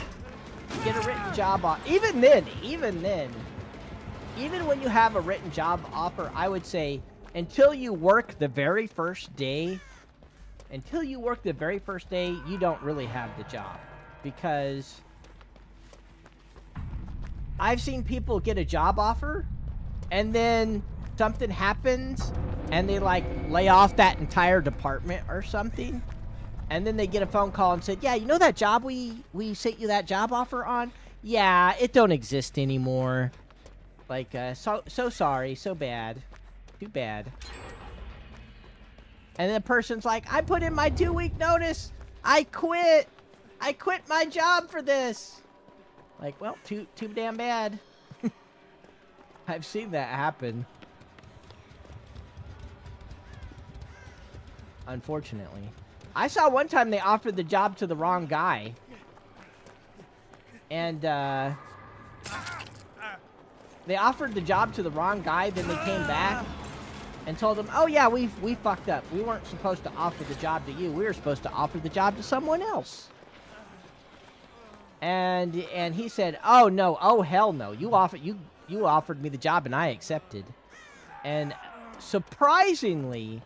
You get a written job offer. Even then, even when you have a written job offer, I would say until you work the very first day, you don't really have the job. Because I've seen people get a job offer and then something happens and they like lay off that entire department or something. And then they get a phone call and said, yeah, you know that job we sent you that job offer on? Yeah, it don't exist anymore. Like, so sorry, so bad. Too bad. And then the person's like, I put in my 2-week notice. I quit. I quit my job for this. Like, well, too damn bad. I've seen that happen. Unfortunately. I saw one time they offered the job to the wrong guy. And, they offered the job to the wrong guy, then they came back and told him, oh yeah, we fucked up. We weren't supposed to offer the job to you. We were supposed to offer the job to someone else. And he said, oh no, oh hell no. You offered me the job and I accepted. And surprisingly,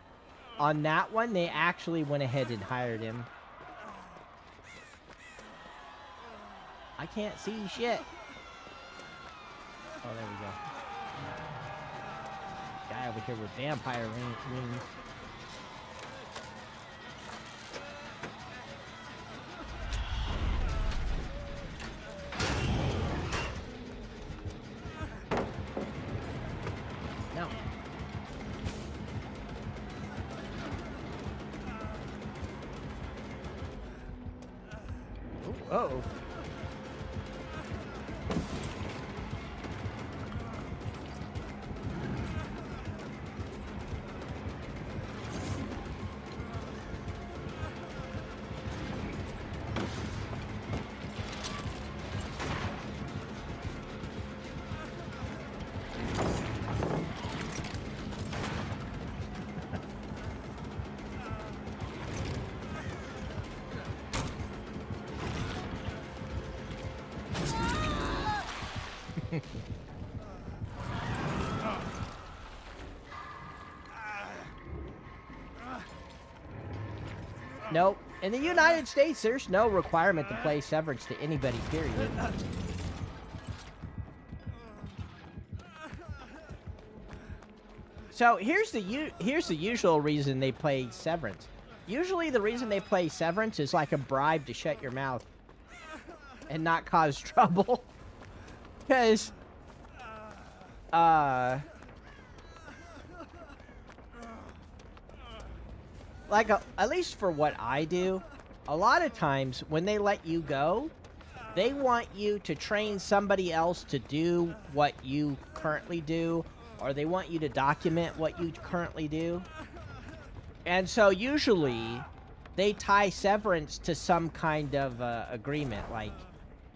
on that one, they actually went ahead and hired him. I can't see shit. Oh, there we go. Guy over here with vampire wings. No. Ooh, uh-oh. Nope. In the United States, there's no requirement to play Severance to anybody, period. So here's the usual reason they play Severance. Usually the reason they play Severance is like a bribe to shut your mouth and not cause trouble. Because, like, at least for what I do, a lot of times when they let you go, they want you to train somebody else to do what you currently do, or they want you to document what you currently do. And so usually they tie Severance to some kind of agreement, like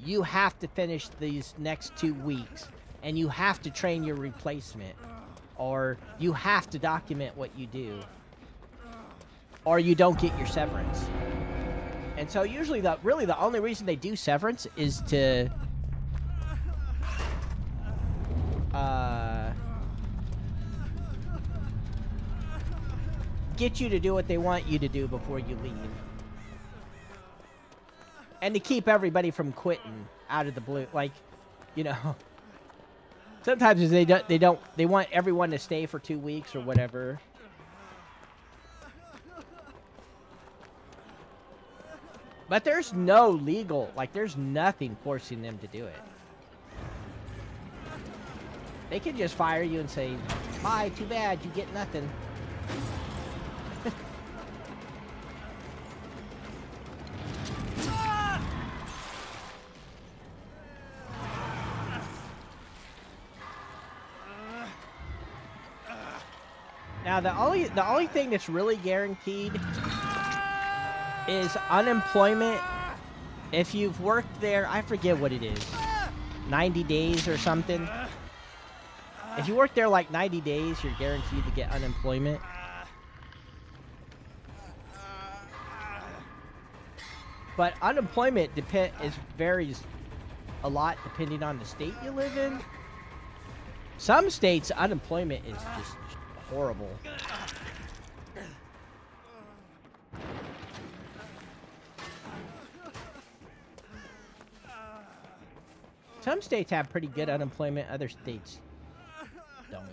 you have to finish these next 2 weeks and you have to train your replacement, or you have to document what you do, or you don't get your severance. And so usually really the only reason they do severance is to get you to do what they want you to do before you leave. And to keep everybody from quitting out of the blue. Like, you know, sometimes they want everyone to stay for 2 weeks or whatever. But there's no legal, like, there's nothing forcing them to do it. They could just fire you and say, bye, too bad, you get nothing. Now, the only thing that's really guaranteed is unemployment if you've worked there, I forget what it is, 90 days or something. If you work there like 90 days, you're guaranteed to get unemployment. But unemployment varies a lot depending on the state you live in. Some states, unemployment is just horrible. Some states have pretty good unemployment, other states don't.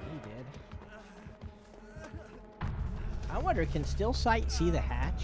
He did. I wonder, can Still Sight see the hatch?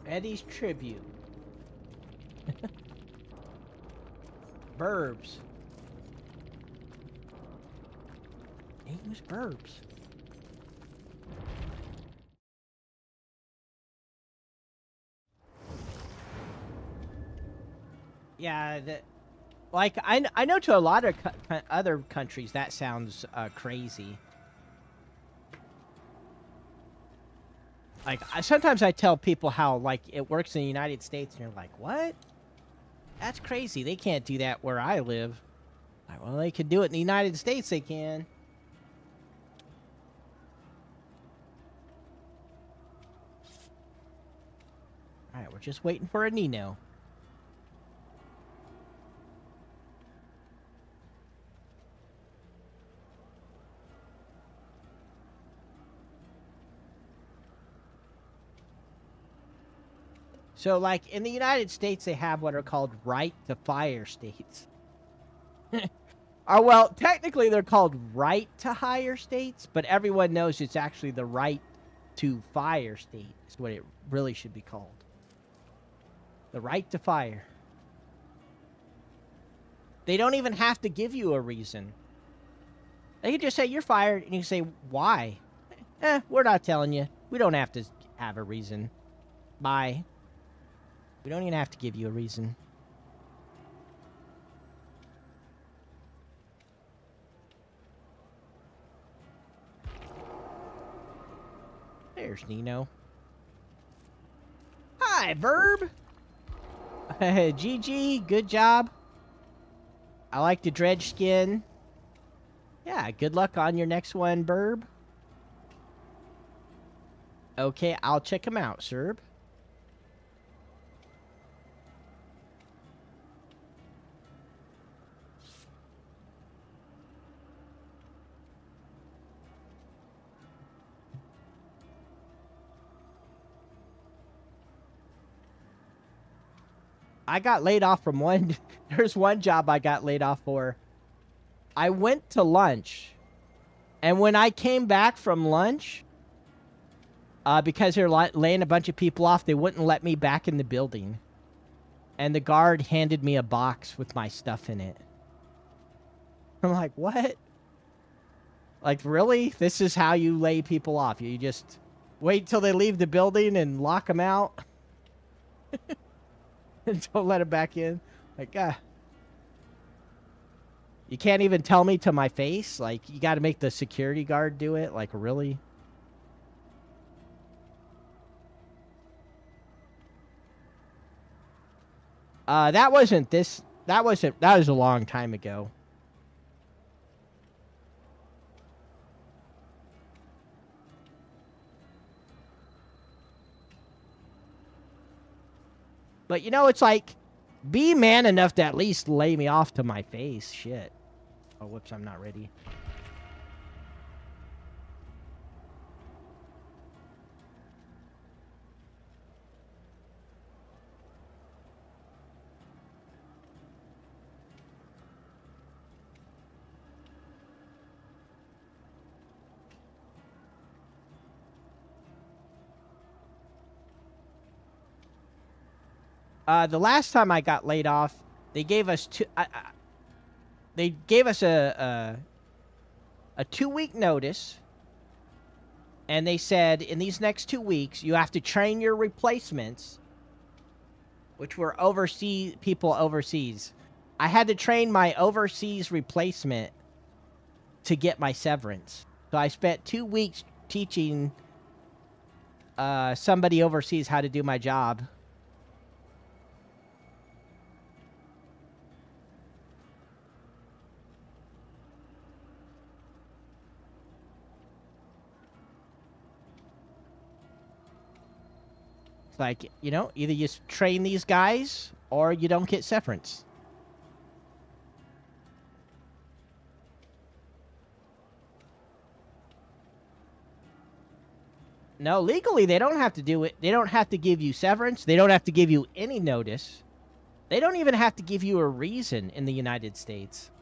Eddie's tribute. Burbs. Name was Burbs. Yeah, like I know to a lot of other countries that sounds crazy. Like sometimes I tell people how like it works in the United States, and you're like, "What? That's crazy. They can't do that where I live." Like, well, they can do it in the United States. They can. All right, we're just waiting for a Nino. So, like, in the United States, they have what are called right-to-fire states. Well, technically, they're called right-to-hire states, but everyone knows it's actually the right-to-fire state is what it really should be called. The right to fire. They don't even have to give you a reason. They can just say, you're fired, and you can say, why? We're not telling you. We don't have to have a reason. Bye. We don't even have to give you a reason. There's Nino. Hi, Verb. GG, good job. I like the dredge skin. Yeah, good luck on your next one, Burb. Okay, I'll check him out, Serb. I got laid off from one. There's one job I got laid off for. I went to lunch, and when I came back from lunch, because they're laying a bunch of people off, they wouldn't let me back in the building. And the guard handed me a box with my stuff in it. I'm like, what? Like, really? This is how you lay people off? You just wait till they leave the building and lock them out? And don't let them back in? Like, you can't even tell me to my face? Like, you got to make the security guard do it? Like, really? That was a long time ago. But, you know, it's like, be man enough to at least lay me off to my face. Shit. Oh, whoops, I'm not ready. The last time I got laid off, they gave us they gave us a 2-week notice, and they said in these next 2 weeks you have to train your replacements, which were people overseas. I had to train my overseas replacement to get my severance. So I spent 2 weeks teaching somebody overseas how to do my job. It's like, you know, either you train these guys or you don't get severance. No, legally they don't have to do it. They don't have to give you severance. They don't have to give you any notice. They don't even have to give you a reason in the United States.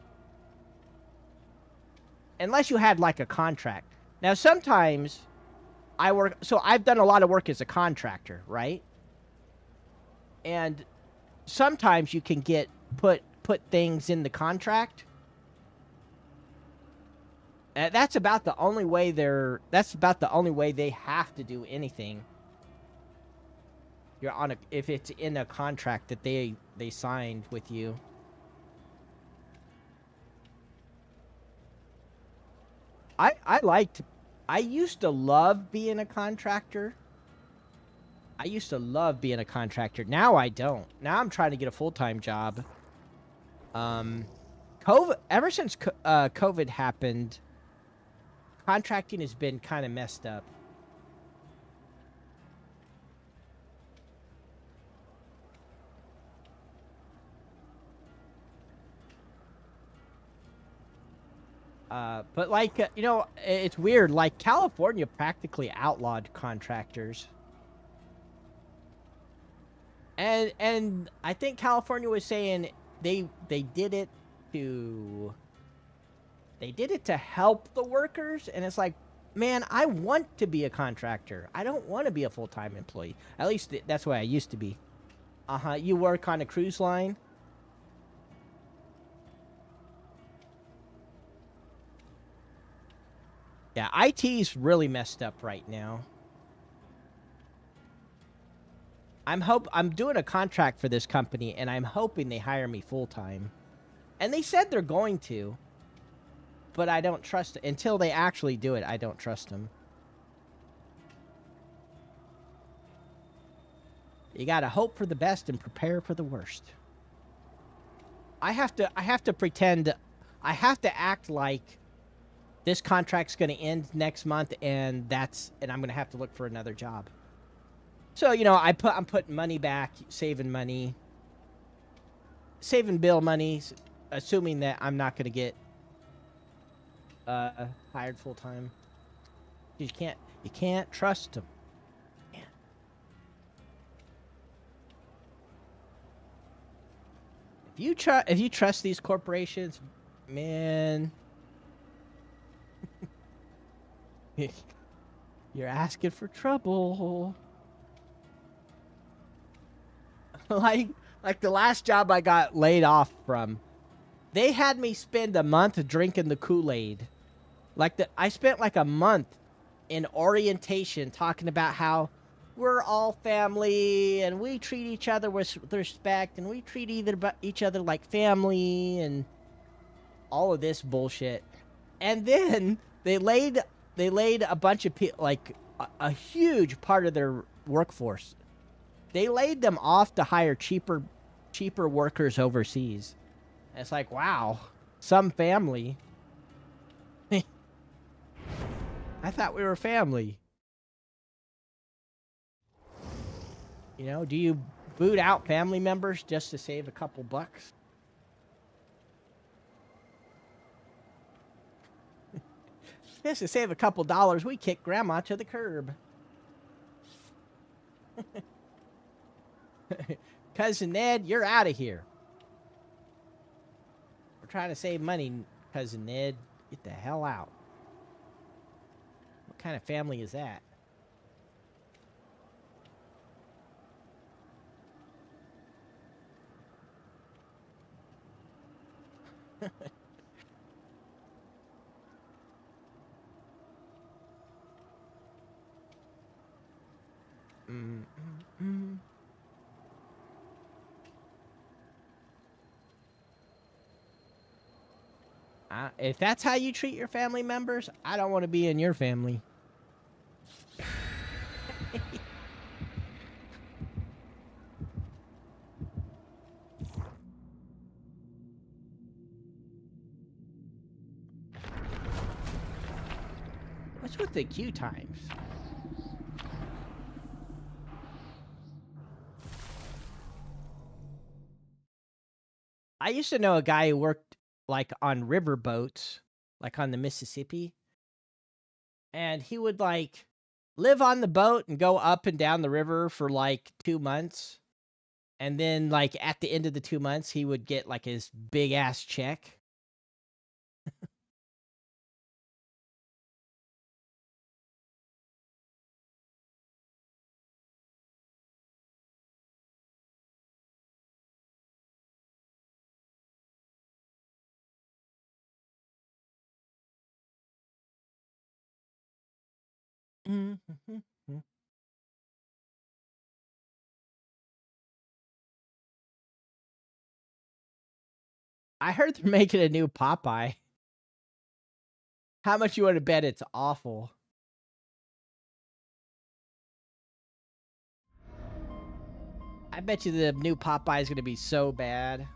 Unless you had like a contract. Now sometimes I've done a lot of work as a contractor, right? And sometimes you can get put things in the contract. That's about the only way they have to do anything. You're on if it's in a contract that they signed with you. I used to love being a contractor. Now I don't. Now I'm trying to get a full-time job. Ever since COVID happened, contracting has been kind of messed up. But like, you know, it's weird. Like California practically outlawed contractors. And I think California was saying they did it to help the workers, and it's like, man, I want to be a contractor. I don't want to be a full-time employee. At least that's what I used to be. You work on a cruise line? Yeah, IT's really messed up right now. I'm doing a contract for this company, and I'm hoping they hire me full-time. And they said they're going to. But I don't trust it. Until they actually do it, I don't trust them. You gotta hope for the best and prepare for the worst. I have to pretend, I have to act like this contract's gonna end next month, and I'm gonna have to look for another job. So, you know, I'm putting money back, saving money, saving bill money, assuming that I'm not gonna get hired full time. You can't trust them. Man. If you trust these corporations, man, you're asking for trouble. like the last job I got laid off from, they had me spend a month drinking the Kool-Aid. I spent like a month in orientation talking about how we're all family and we treat each other with respect and we treat each other like family and all of this bullshit. And then they laid a bunch of people, like a huge part of their workforce. They laid them off to hire cheaper workers overseas. And it's like, wow, some family. I thought we were family. You know, do you boot out family members just to save a couple bucks. Just to save a couple dollars, we kick Grandma to the curb. Cousin Ned, you're out of here. We're trying to save money, Cousin Ned. Get the hell out. What kind of family is that? If that's how you treat your family members, I don't want to be in your family. What's with the queue times? I used to know a guy who worked like on river boats, like on the Mississippi. And he would like live on the boat and go up and down the river for like 2 months. And then like at the end of the 2 months, he would get like his big ass check. I heard they're making a new Popeye. How much you want to bet it's awful? I bet you the new Popeye is going to be so bad.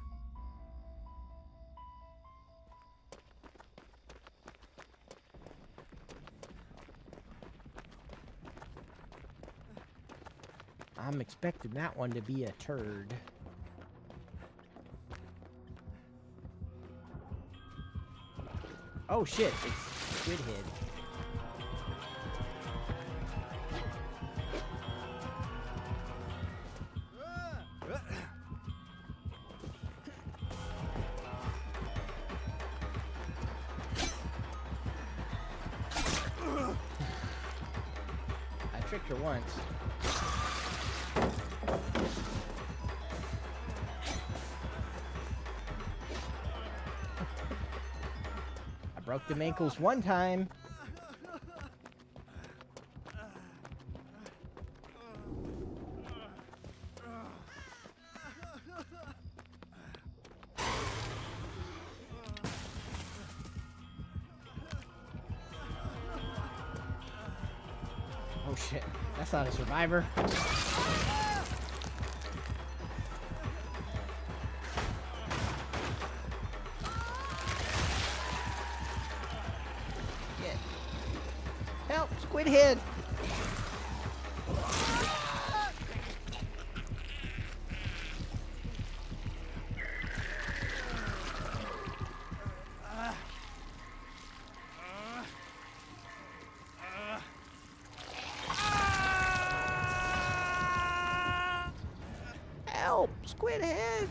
I'm expecting that one to be a turd. Oh shit, it's Squid Head. I tricked her once. Broke them ankles one time. Oh shit, that's not a survivor. Help, Squid Head! Help, Squid Head!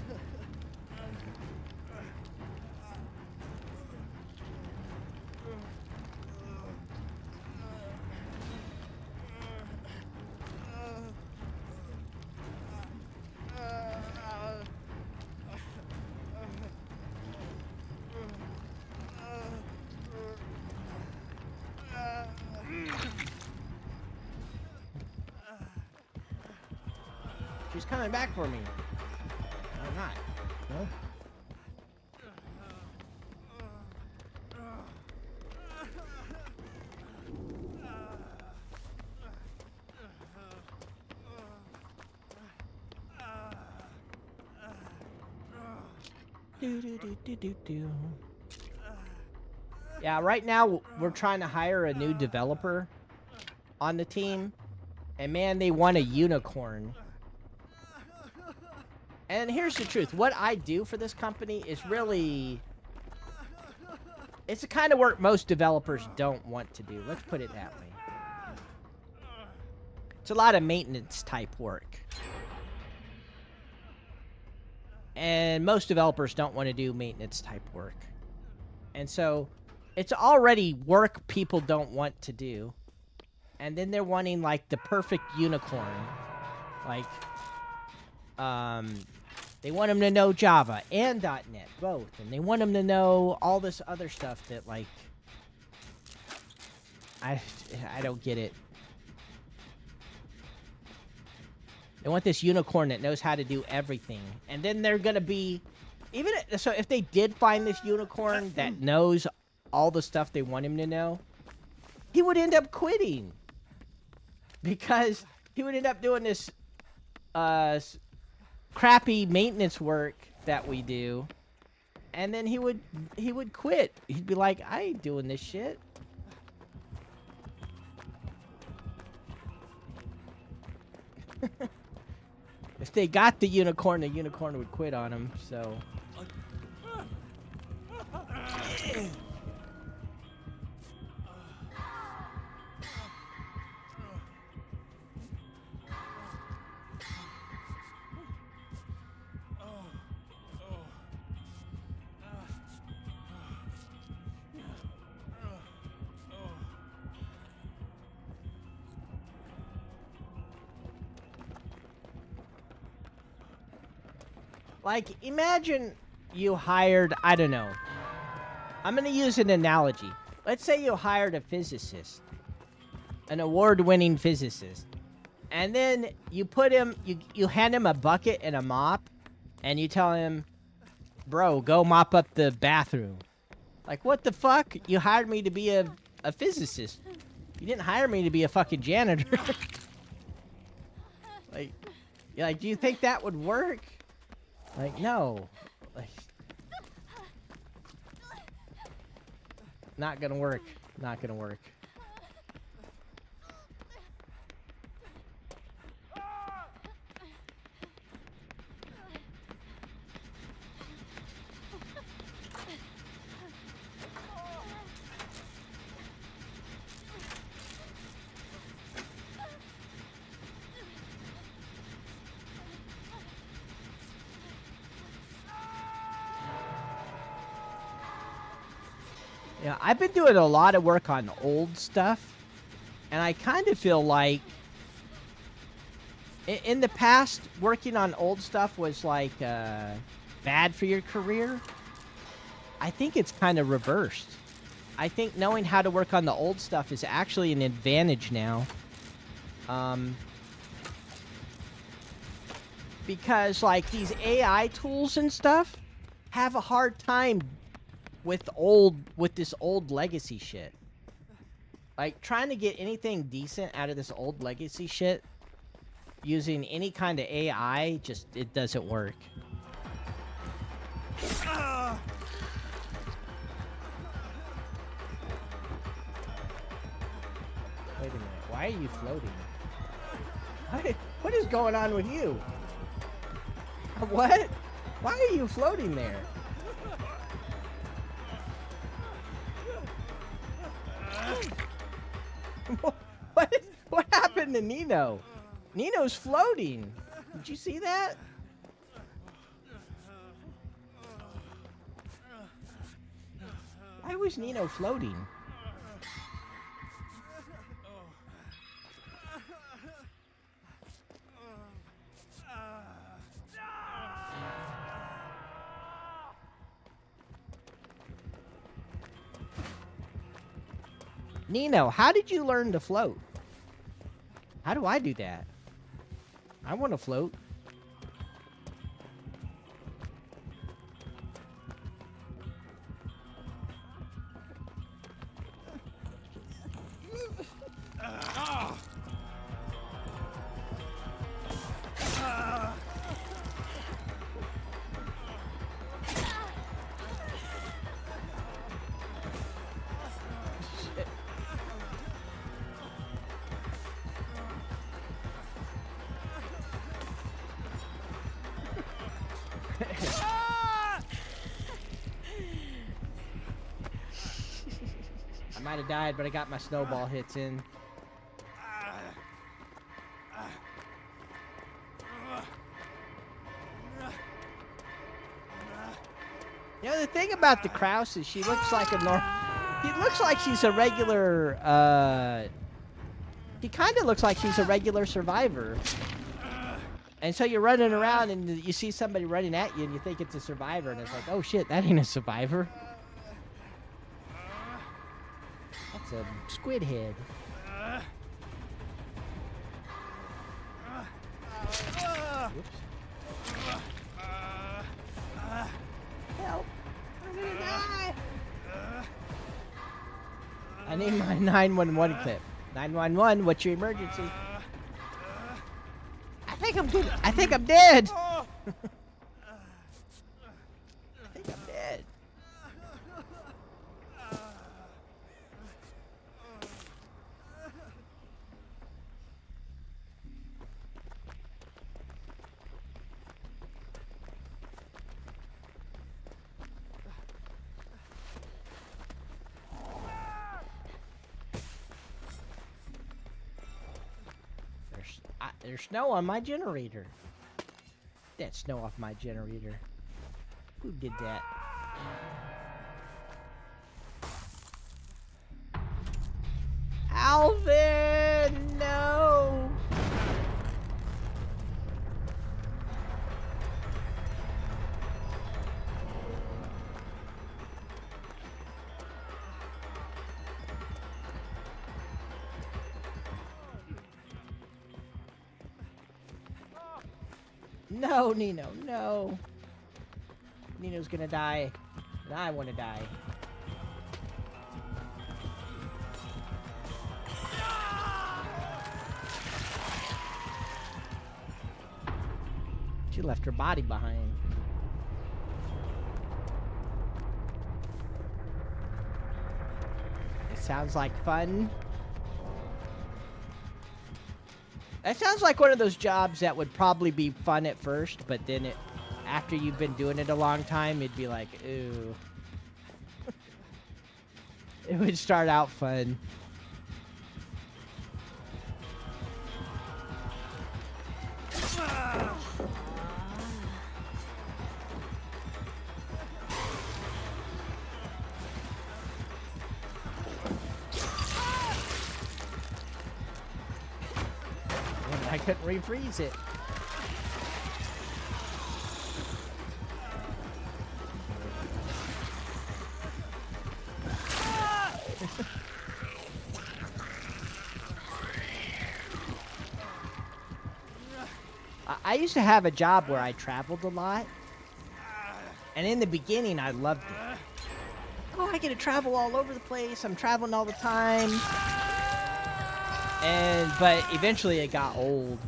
She's coming back for me. Or not. No? Do. Yeah, right now we're trying to hire a new developer on the team. And man, they want a unicorn. And here's the truth. What I do for this company is really... It's the kind of work most developers don't want to do. Let's put it that way. It's a lot of maintenance type work. And most developers don't want to do maintenance type work. And so it's already work people don't want to do. And then they're wanting like the perfect unicorn. Like, they want them to know Java and .NET, both. And they want them to know all this other stuff that, like, I don't get it. They want this unicorn that knows how to do everything. And then they're going to be... So if they did find this unicorn that knows all the stuff they want him to know, he would end up quitting. Because he would end up doing this crappy maintenance work that we do. And then he would quit. He'd be like, I ain't doing this shit. If they got the unicorn would quit on him, so... Like, imagine you hired, I don't know. I'm going to use an analogy. Let's say you hired a physicist. An award-winning physicist. And then you put him, you hand him a bucket and a mop. And you tell him, bro, go mop up the bathroom. Like, what the fuck? You hired me to be a physicist. You didn't hire me to be a fucking janitor. Like, do you think that would work? Like, no. Like, not gonna work. Not gonna work. Yeah, I've been doing a lot of work on old stuff, and I kind of feel like in the past, working on old stuff was like bad for your career. I think it's kind of reversed. I think knowing how to work on the old stuff is actually an advantage now. Because like these AI tools and stuff have a hard time with this old legacy shit. Like, trying to get anything decent out of this old legacy shit using any kind of AI, just, it doesn't work. Wait a minute, why are you floating? What is going on with you? What? Why are you floating there? What happened to Nino? Nino's floating. Did you see that? Why was Nino floating? Nino, how did you learn to float? How do I do that? I want to float. I might have died, but I got my snowball hits in. You know, the thing about the Kraus is she looks like a She looks like she's a regular, She kind of looks like she's a regular survivor. And so you're running around and you see somebody running at you and you think it's a survivor and it's like, oh shit, that ain't a survivor. That's a squid head. Whoops. Help! I'm gonna die! I need my 911 clip. 911, what's your emergency? I think I'm good. I think I'm dead. I think I'm dead. There's snow on my generator. That snow off my generator. Who did that? Alvin, no! No, Nino, no. Nino's gonna die, and I wanna die. She left her body behind. It sounds like fun. That sounds like one of those jobs that would probably be fun at first, but then after you've been doing it a long time, it'd be like, ooh. It would start out fun. I couldn't refreeze it. I used to have a job where I traveled a lot. And in the beginning, I loved it. Oh, I get to travel all over the place. I'm traveling all the time. But eventually it got old.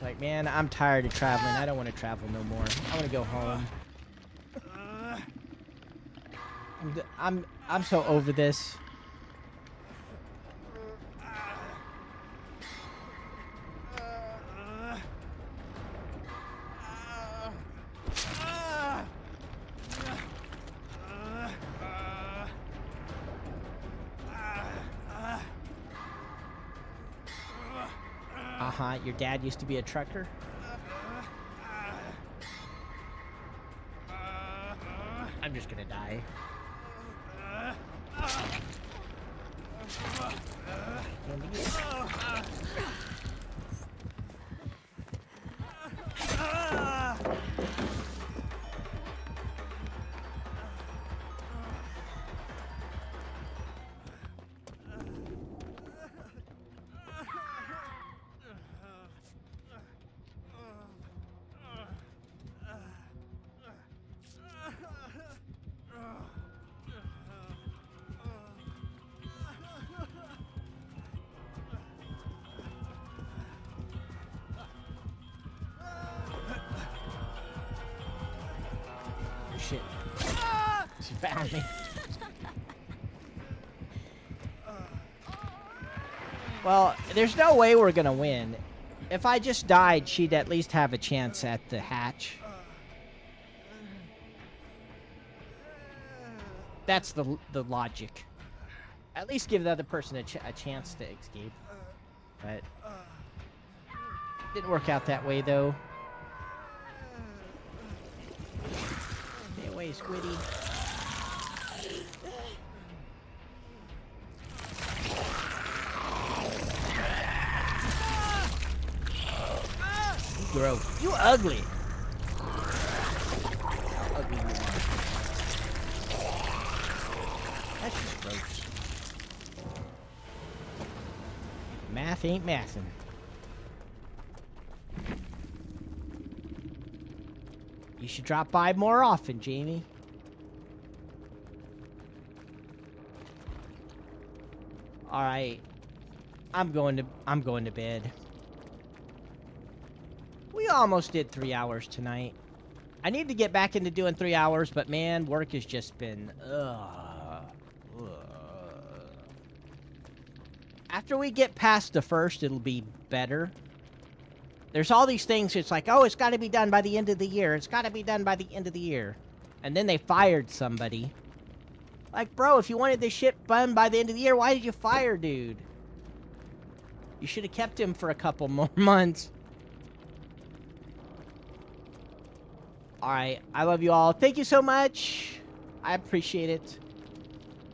Like, man, I'm tired of traveling. I don't want to travel no more. I want to go home. I'm so over this. Uh-huh, your dad used to be a trucker? I'm just gonna die. Shit. She found me. Well, there's no way we're gonna win. If I just died, she'd at least have a chance at the hatch. That's the logic. At least give the other person a chance to escape. But didn't work out that way, though. Stay away, Squiddy. You gross. You ugly. How ugly you are. That's just gross. Math ain't mathin'. You should drop by more often, Jamie. All right. I'm going to bed. We almost did 3 hours tonight. I need to get back into doing 3 hours, but man, work has just been After we get past the first, it'll be better. There's all these things, it's like, oh, it's got to be done by the end of the year. It's got to be done by the end of the year. And then they fired somebody. Like, bro, if you wanted this shit done by the end of the year, why did you fire dude? You should have kept him for a couple more months. Alright, I love you all. Thank you so much. I appreciate it.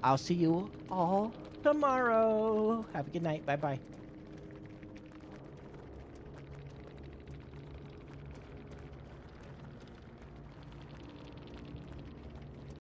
I'll see you all tomorrow. Have a good night. Bye-bye.